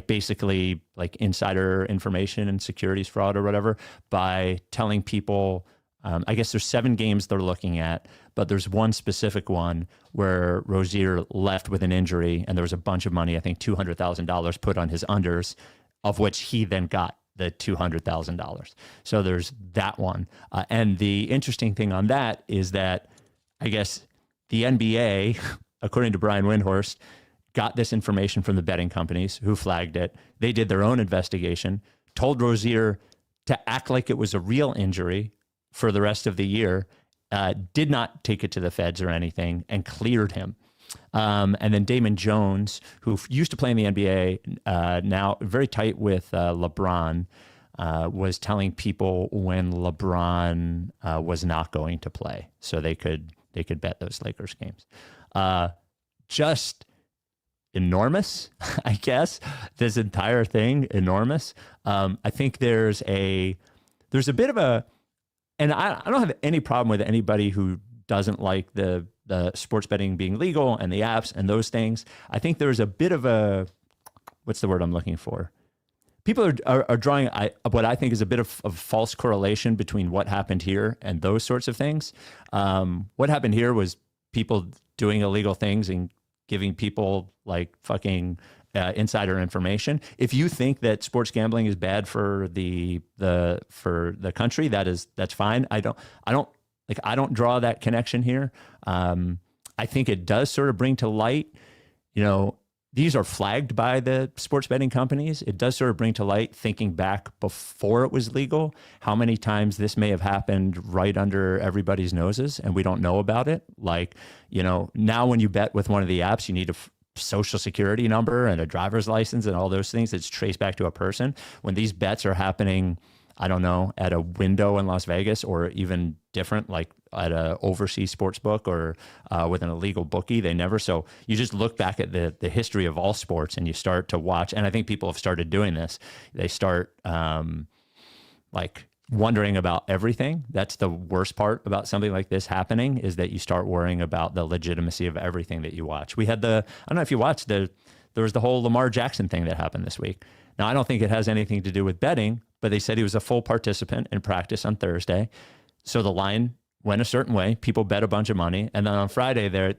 basically insider information and securities fraud or whatever by telling people, I guess there's 7 games they're looking at, but there's one specific one where Rozier left with an injury and there was a bunch of money, I think $200,000 put on his unders, of which he then got the $200,000. So there's that one. And the interesting thing on that is that I guess the NBA, according to Brian Windhorst, got this information from the betting companies who flagged it. They did their own investigation, told Rozier to act like it was a real injury for the rest of the year, did not take it to the feds or anything, and cleared him. And then Damon Jones, who used to play in the NBA, now very tight with LeBron, was telling people when LeBron was not going to play, so they could bet those Lakers games. Just enormous, I guess. This entire thing, enormous. I think there's a bit of a, and I don't have any problem with anybody who doesn't like the sports betting being legal and the apps and those things. I think there's a bit of a, what's the word I'm looking for? People are drawing what I think is a bit of false correlation between what happened here and those sorts of things. What happened here was people doing illegal things and giving people fucking insider information. If you think that sports gambling is bad for the country, that's fine. I don't draw that connection here. I think it does sort of bring to light, these are flagged by the sports betting companies. It does sort of bring to light, thinking back before it was legal, how many times this may have happened right under everybody's noses and we don't know about it. Now when you bet with one of the apps, you need a social security number and a driver's license and all those things that's traced back to a person. When these bets are happening, I don't know, at a window in Las Vegas or even different, like at a overseas sports book or with an illegal bookie. They never. So you just look back at the history of all sports and you start to watch. And I think people have started doing this. They start like wondering about everything. That's the worst part about something like this happening, is that you start worrying about the legitimacy of everything that you watch. We had I don't know if you watched there was the whole Lamar Jackson thing that happened this week. Now, I don't think it has anything to do with betting, but they said he was a full participant in practice on Thursday. So the line went a certain way. People bet a bunch of money. And then on Friday,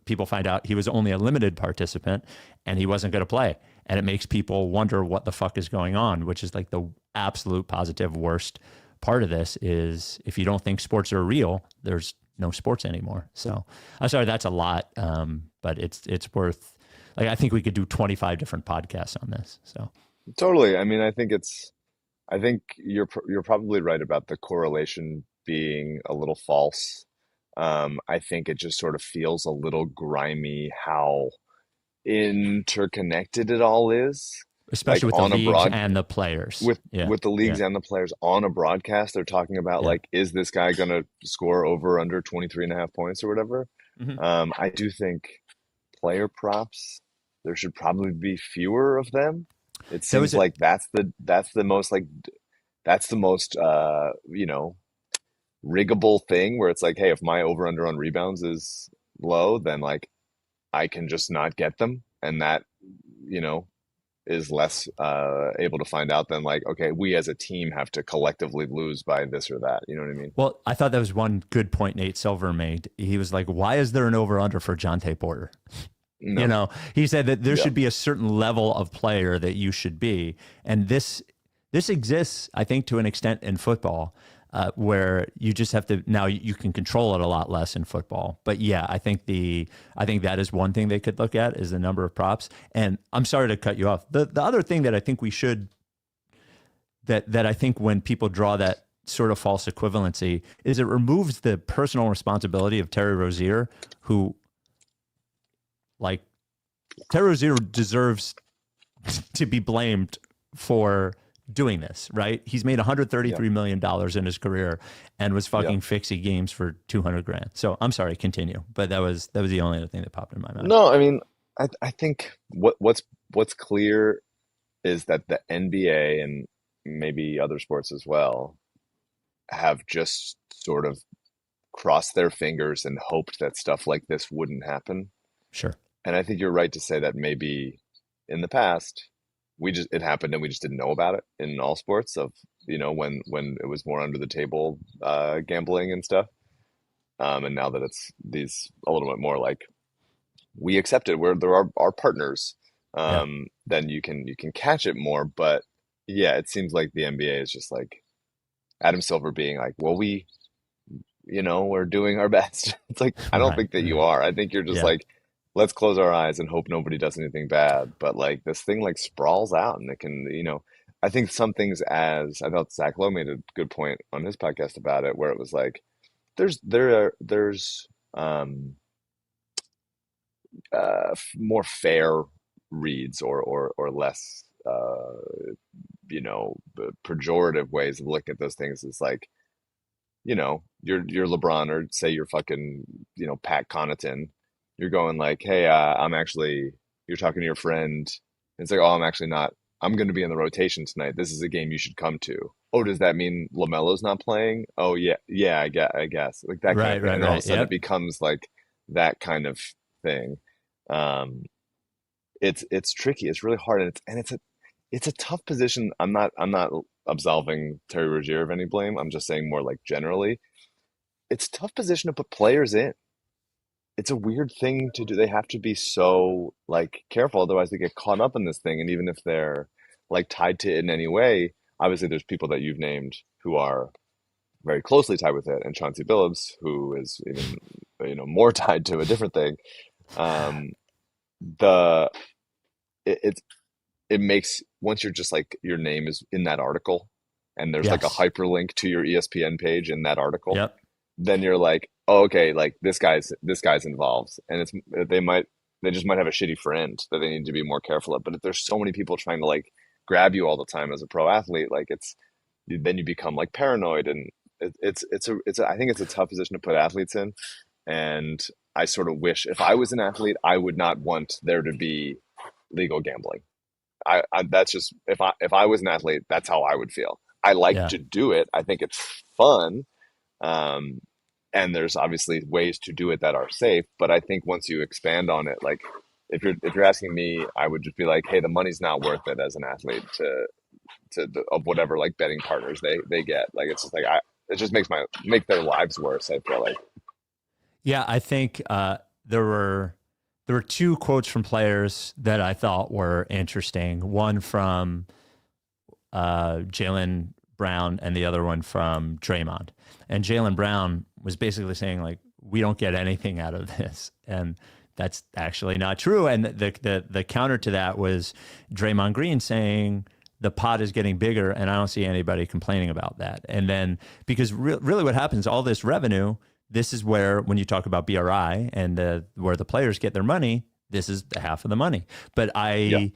people find out he was only a limited participant and he wasn't going to play. And it makes people wonder what the fuck is going on, which is like the absolute positive worst part of this is if you don't think sports are real, there's no sports anymore. So I'm sorry, that's a lot. But it's worth, like, I think we could do 25 different podcasts on this. So Totally. I mean, I think you're probably right about the correlation being a little false. I think it just sort of feels a little grimy how interconnected it all is. especially Like with on the a leagues broad and the players. with Yeah. with the leagues Yeah. and the players on a broadcast, they're talking about Yeah. like, is this guy gonna score over under 23 and a half points or whatever? Mhm. I do think player props, there should probably be fewer of them. It There was seems a, like that's the most riggable thing where it's like, hey, if my over under on rebounds is low, then like I can just not get them, and that you know is less able to find out than like, okay, we as a team have to collectively lose by this or that. You know what I mean? well, I thought that was one good point Nate Silver made. He was like, why is there an over under for Jonte Porter? No. You know, he said that there Yeah. should be a certain level of player that you should be. And this exists, I think, to an extent in football, where you just have to, now you can control it a lot less in football. But yeah, I think that is one thing they could look at, is the number of props. And I'm sorry to cut you off. The other thing that I think we should, that I think when people draw that sort of false equivalency, is it removes the personal responsibility of Terry Rozier, who, like, Terry Rozier deserves to be blamed for doing this, right? He's made $133 million in his career and was fucking fixing games for 200 grand. So I'm sorry, continue. But that was the only other thing that popped in my mind. No, I mean, I think what's clear is that the NBA and maybe other sports as well have just sort of crossed their fingers and hoped that stuff like this wouldn't happen. Sure. And I think you're right to say that maybe in the past it happened and we just didn't know about it in all sports, of when it was more under the table gambling and stuff. And now that it's these a little bit more like, we accept it where there are our partners, then you can catch it more. But yeah, it seems like the NBA is just like Adam Silver being like, well, we're doing our best. It's like, I don't Right. think that you are. I think you're just like, let's close our eyes and hope nobody does anything bad. But like this thing like sprawls out, and it can, I think some things, as I thought Zach Lowe made a good point on his podcast about it, where it was like, there's more fair reads or less pejorative ways of looking at those things. It's like, you're LeBron, or say you're fucking Pat Connaughton. You're going like, hey, you're talking to your friend. It's like, oh, I'm actually not. I'm going to be in the rotation tonight. This is a game you should come to. Oh, does that mean LaMelo's not playing? Oh, yeah, I guess. Like that kind of thing. And all of a sudden it becomes like that kind of thing. It's tricky. It's really hard, and it's a tough position. I'm not absolving Terry Rozier of any blame. I'm just saying more like generally, it's a tough position to put players in. It's a weird thing to do. They have to be so like careful, otherwise they get caught up in this thing. And even if they're like tied to it in any way, obviously there's people that you've named who are very closely tied with it, and Chauncey Billups, who is even more tied to a different thing. It makes, once you're just like, your name is in that article and there's like a hyperlink to your ESPN page in that article, then you're like, oh, okay, like this guy's involved, and they just might have a shitty friend that they need to be more careful of. But if there's so many people trying to like grab you all the time as a pro athlete, like then you become like paranoid, and I think it's a tough position to put athletes in, and I sort of wish if I was an athlete, I would not want there to be legal gambling. That's just if I was an athlete, that's how I would feel. I like Yeah. to do it. I think it's fun. Um, and there's obviously ways to do it that are safe, but I think once you expand on it, like if you're asking me, I would just be like, hey, the money's not worth it as an athlete of whatever like betting partners they get. Like it's just like it just make their lives worse, I feel like. Yeah, I think there were two quotes from players that I thought were interesting. One from Jaylen Brown and the other one from Draymond. And Jaylen Brown was basically saying like, we don't get anything out of this, and that's actually not true. And the counter to that was Draymond Green saying the pot is getting bigger, and I don't see anybody complaining about that. And then because really what happens, all this revenue. This is where, when you talk about BRI and where the players get their money, this is half of the money. But I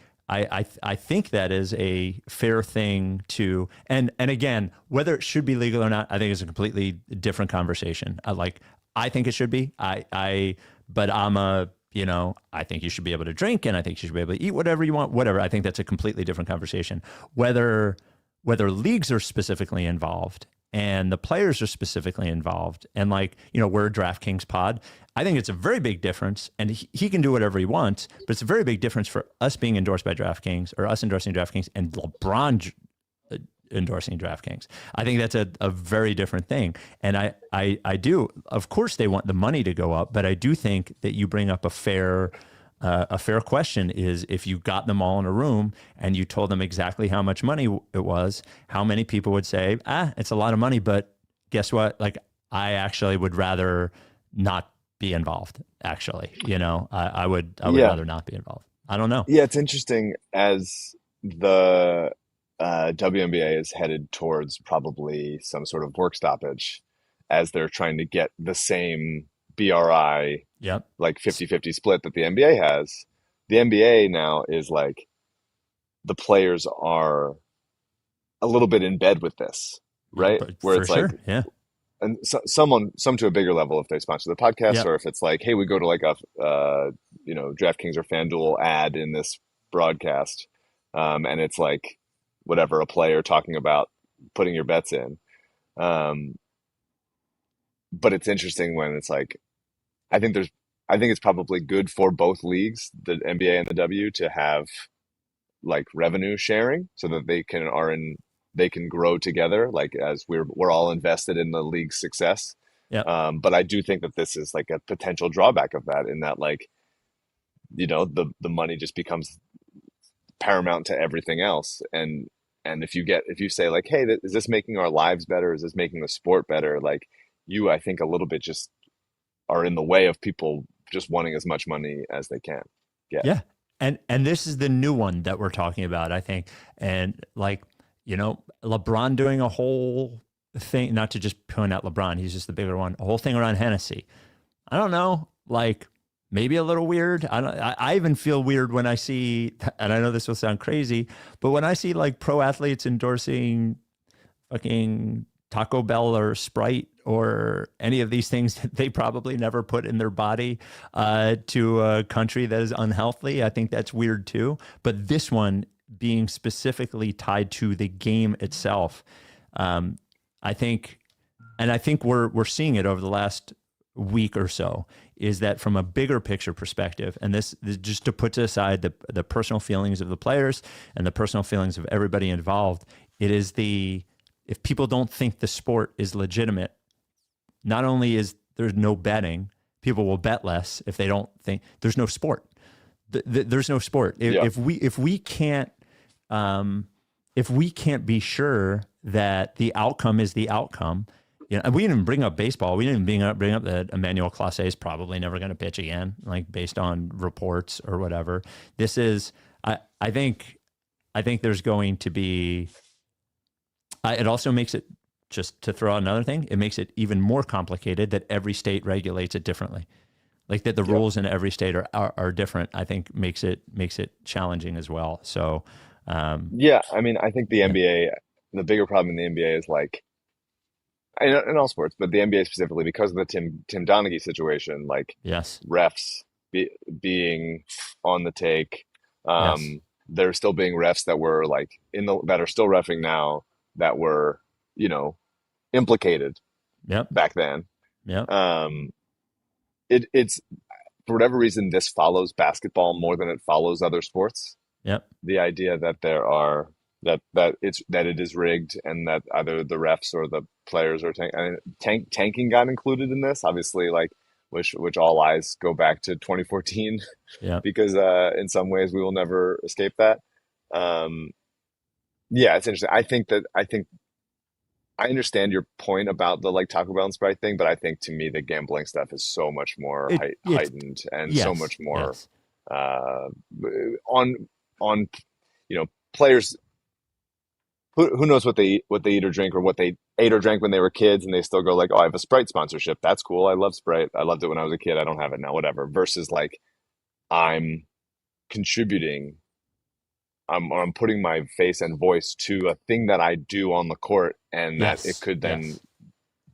think that is a fair thing to, and again, whether it should be legal or not, I think is a completely different conversation. I think it should be. But I think you should be able to drink, and I think you should be able to eat whatever you want, whatever. I think that's a completely different conversation. Whether leagues are specifically involved and the players are specifically involved, and we're a DraftKings pod, I think it's a very big difference, and he can do whatever he wants, but it's a very big difference for us being endorsed by DraftKings, or us endorsing DraftKings, and LeBron endorsing DraftKings. I think that's a very different thing. And I do, of course they want the money to go up, but I do think that you bring up a fair question is, if you got them all in a room and you told them exactly how much money it was, how many people would say, it's a lot of money, but guess what? Like, I actually would rather not be involved. Actually, I would rather not be involved. I don't know. Yeah, it's interesting as the WNBA is headed towards probably some sort of work stoppage as they're trying to get the same BRI, like 50-50 split that the NBA has. The NBA now is like, the players are a little bit in bed with this, right? Where it's like, and some to a bigger level if they sponsor the podcast, or if it's like, hey, we go to like a DraftKings or FanDuel ad in this broadcast, and it's like whatever, a player talking about putting your bets in. But it's interesting when it's like, I think it's probably good for both leagues, the NBA and the W, to have like revenue sharing so that they can grow together, like as we're all invested in the league's success. But I do think that this is like a potential drawback of that, in that like, the money just becomes paramount to everything else. And if you say like, hey, is this making our lives better? Is this making the sport better? Like, I think a little bit just are in the way of people just wanting as much money as they can get. Yeah. And this is the new one that we're talking about, I think. And like, LeBron doing a whole thing, not to just point out LeBron, he's just the bigger one, a whole thing around Hennessy. I don't know, like maybe a little weird. I even feel weird when I see, and I know this will sound crazy, but when I see like pro athletes endorsing fucking Taco Bell or Sprite or any of these things that they probably never put in their body to a country that is unhealthy, I think that's weird too. But this one being specifically tied to the game itself, I think we're seeing it over the last week or so, is that from a bigger picture perspective, and this just to put aside the personal feelings of the players and the personal feelings of everybody involved, it is if people don't think the sport is legitimate, not only is there's no betting, people will bet less if they don't think there's no sport. There's no sport. If we can't be sure that the outcome is the outcome, and we didn't even bring up baseball. We didn't even bring up that Emmanuel Clase is probably never going to pitch again, like based on reports or whatever. This is, I think there's going to be. It also makes it, just to throw out another thing, it makes it even more complicated that every state regulates it differently. Like that the rules in every state are different, I think makes it challenging as well. So, I mean, I think the NBA, the bigger problem in the NBA is like, in all sports, but the NBA specifically, because of the Tim Donaghy situation, like Yes. refs being on the take. Yes. There still being refs that were like that are still reffing now that were, implicated Yep. back then. Yep. It's for whatever reason, this follows basketball more than it follows other sports. Yep. The idea that that it is rigged and that either the refs or the players are tanking got included in this, obviously, like which all eyes go back to 2014 Yep. because in some ways we will never escape that. Yeah, it's interesting. I think I understand your point about the like Taco Bell and Sprite thing, but I think to me the gambling stuff is so much more heightened and so Yes. much more Yes. on players who knows what they eat or drink or what they ate or drank when they were kids, and they still go like, oh, I have a Sprite sponsorship, that's cool, I love Sprite, I loved it when I was a kid, I don't have it now, whatever, versus like I'm contributing, I'm putting my face and voice to a thing that I do on the court, and Yes. that it could then Yes.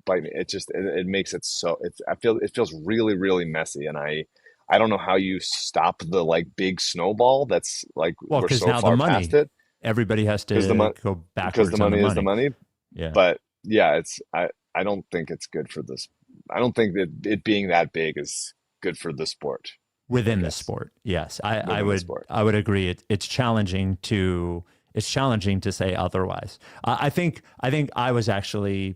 bite me. It makes it so it feels really, really messy, and I don't know how you stop the like big snowball that's like Well, we're because so now the far money, past it everybody has to go backwards because the money on is the money. Yeah. But yeah, I don't think it's good for this. I don't think that it being that big is good for the sport. Within the Yes. sport, yes, Within I the would sport. I would agree. It's challenging to say otherwise. I think I was actually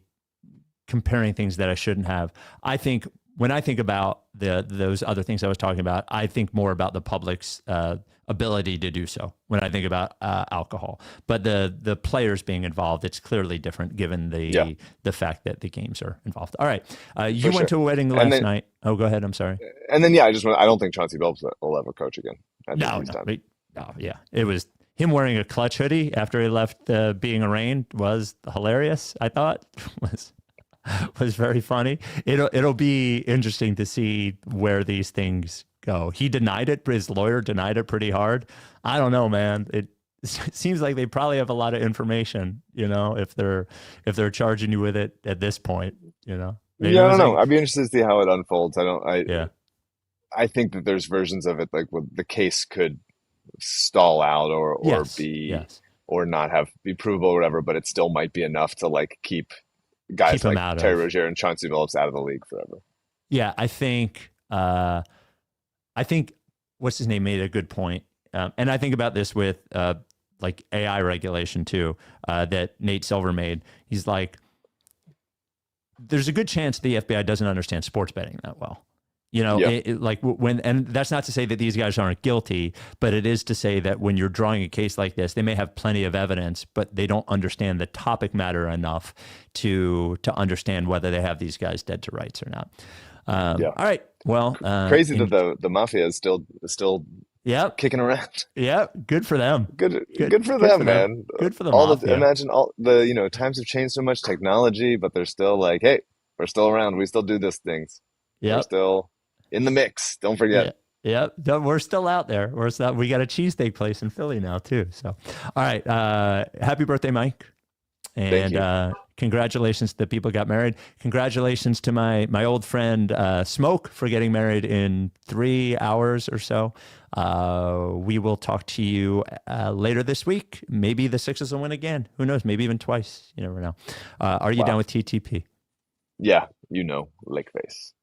comparing things that I shouldn't have. I think when I think about those other things I was talking about, I think more about the public's ability to do so when I think about alcohol. But the players being involved, it's clearly different given the fact that the games are involved. All right, you went to a wedding last night. Oh, go ahead. I'm sorry. And then I don't think Chauncey Billups will ever coach again. I think No, he's done. yeah. It was him wearing a clutch hoodie after he left being arraigned was hilarious. I thought was very funny. It'll be interesting to see where these things go. He denied it. His lawyer denied it pretty hard. I don't know, man. It seems like they probably have a lot of information, if they're charging you with it at this point, Maybe I don't know. I'd be interested to see how it unfolds. Yeah. I think that there's versions of it like the case could stall out or or not be provable or whatever, but it still might be enough to like keep guys him like out Terry Rozier and Chauncey Billups out of the league forever. Yeah, I think what's his name made a good point, and I think about this with like AI regulation too, that Nate Silver made. He's like, there's a good chance the FBI doesn't understand sports betting that well. And that's not to say that these guys aren't guilty, but it is to say that when you're drawing a case like this, they may have plenty of evidence, but they don't understand the topic matter enough to understand whether they have these guys dead to rights or not. All right. Well, crazy that the mafia is still kicking around. Yeah. Good for them. Good for them, man. Good for the mafia. mafia. Imagine all the times have changed so much, technology, but they're still like, hey, we're still around. We still do these things. Yeah. We're still in the mix. Don't forget. Yeah. We're still out there. We got a cheesesteak place in Philly now too. So, all right. Happy birthday, Mike. And congratulations to the people who got married. Congratulations to my old friend Smoke for getting married in 3 hours or so. We will talk to you later this week. Maybe the Sixers will win again. Who knows? Maybe even twice. You never know. Are you down with TTP? Yeah, Lake face.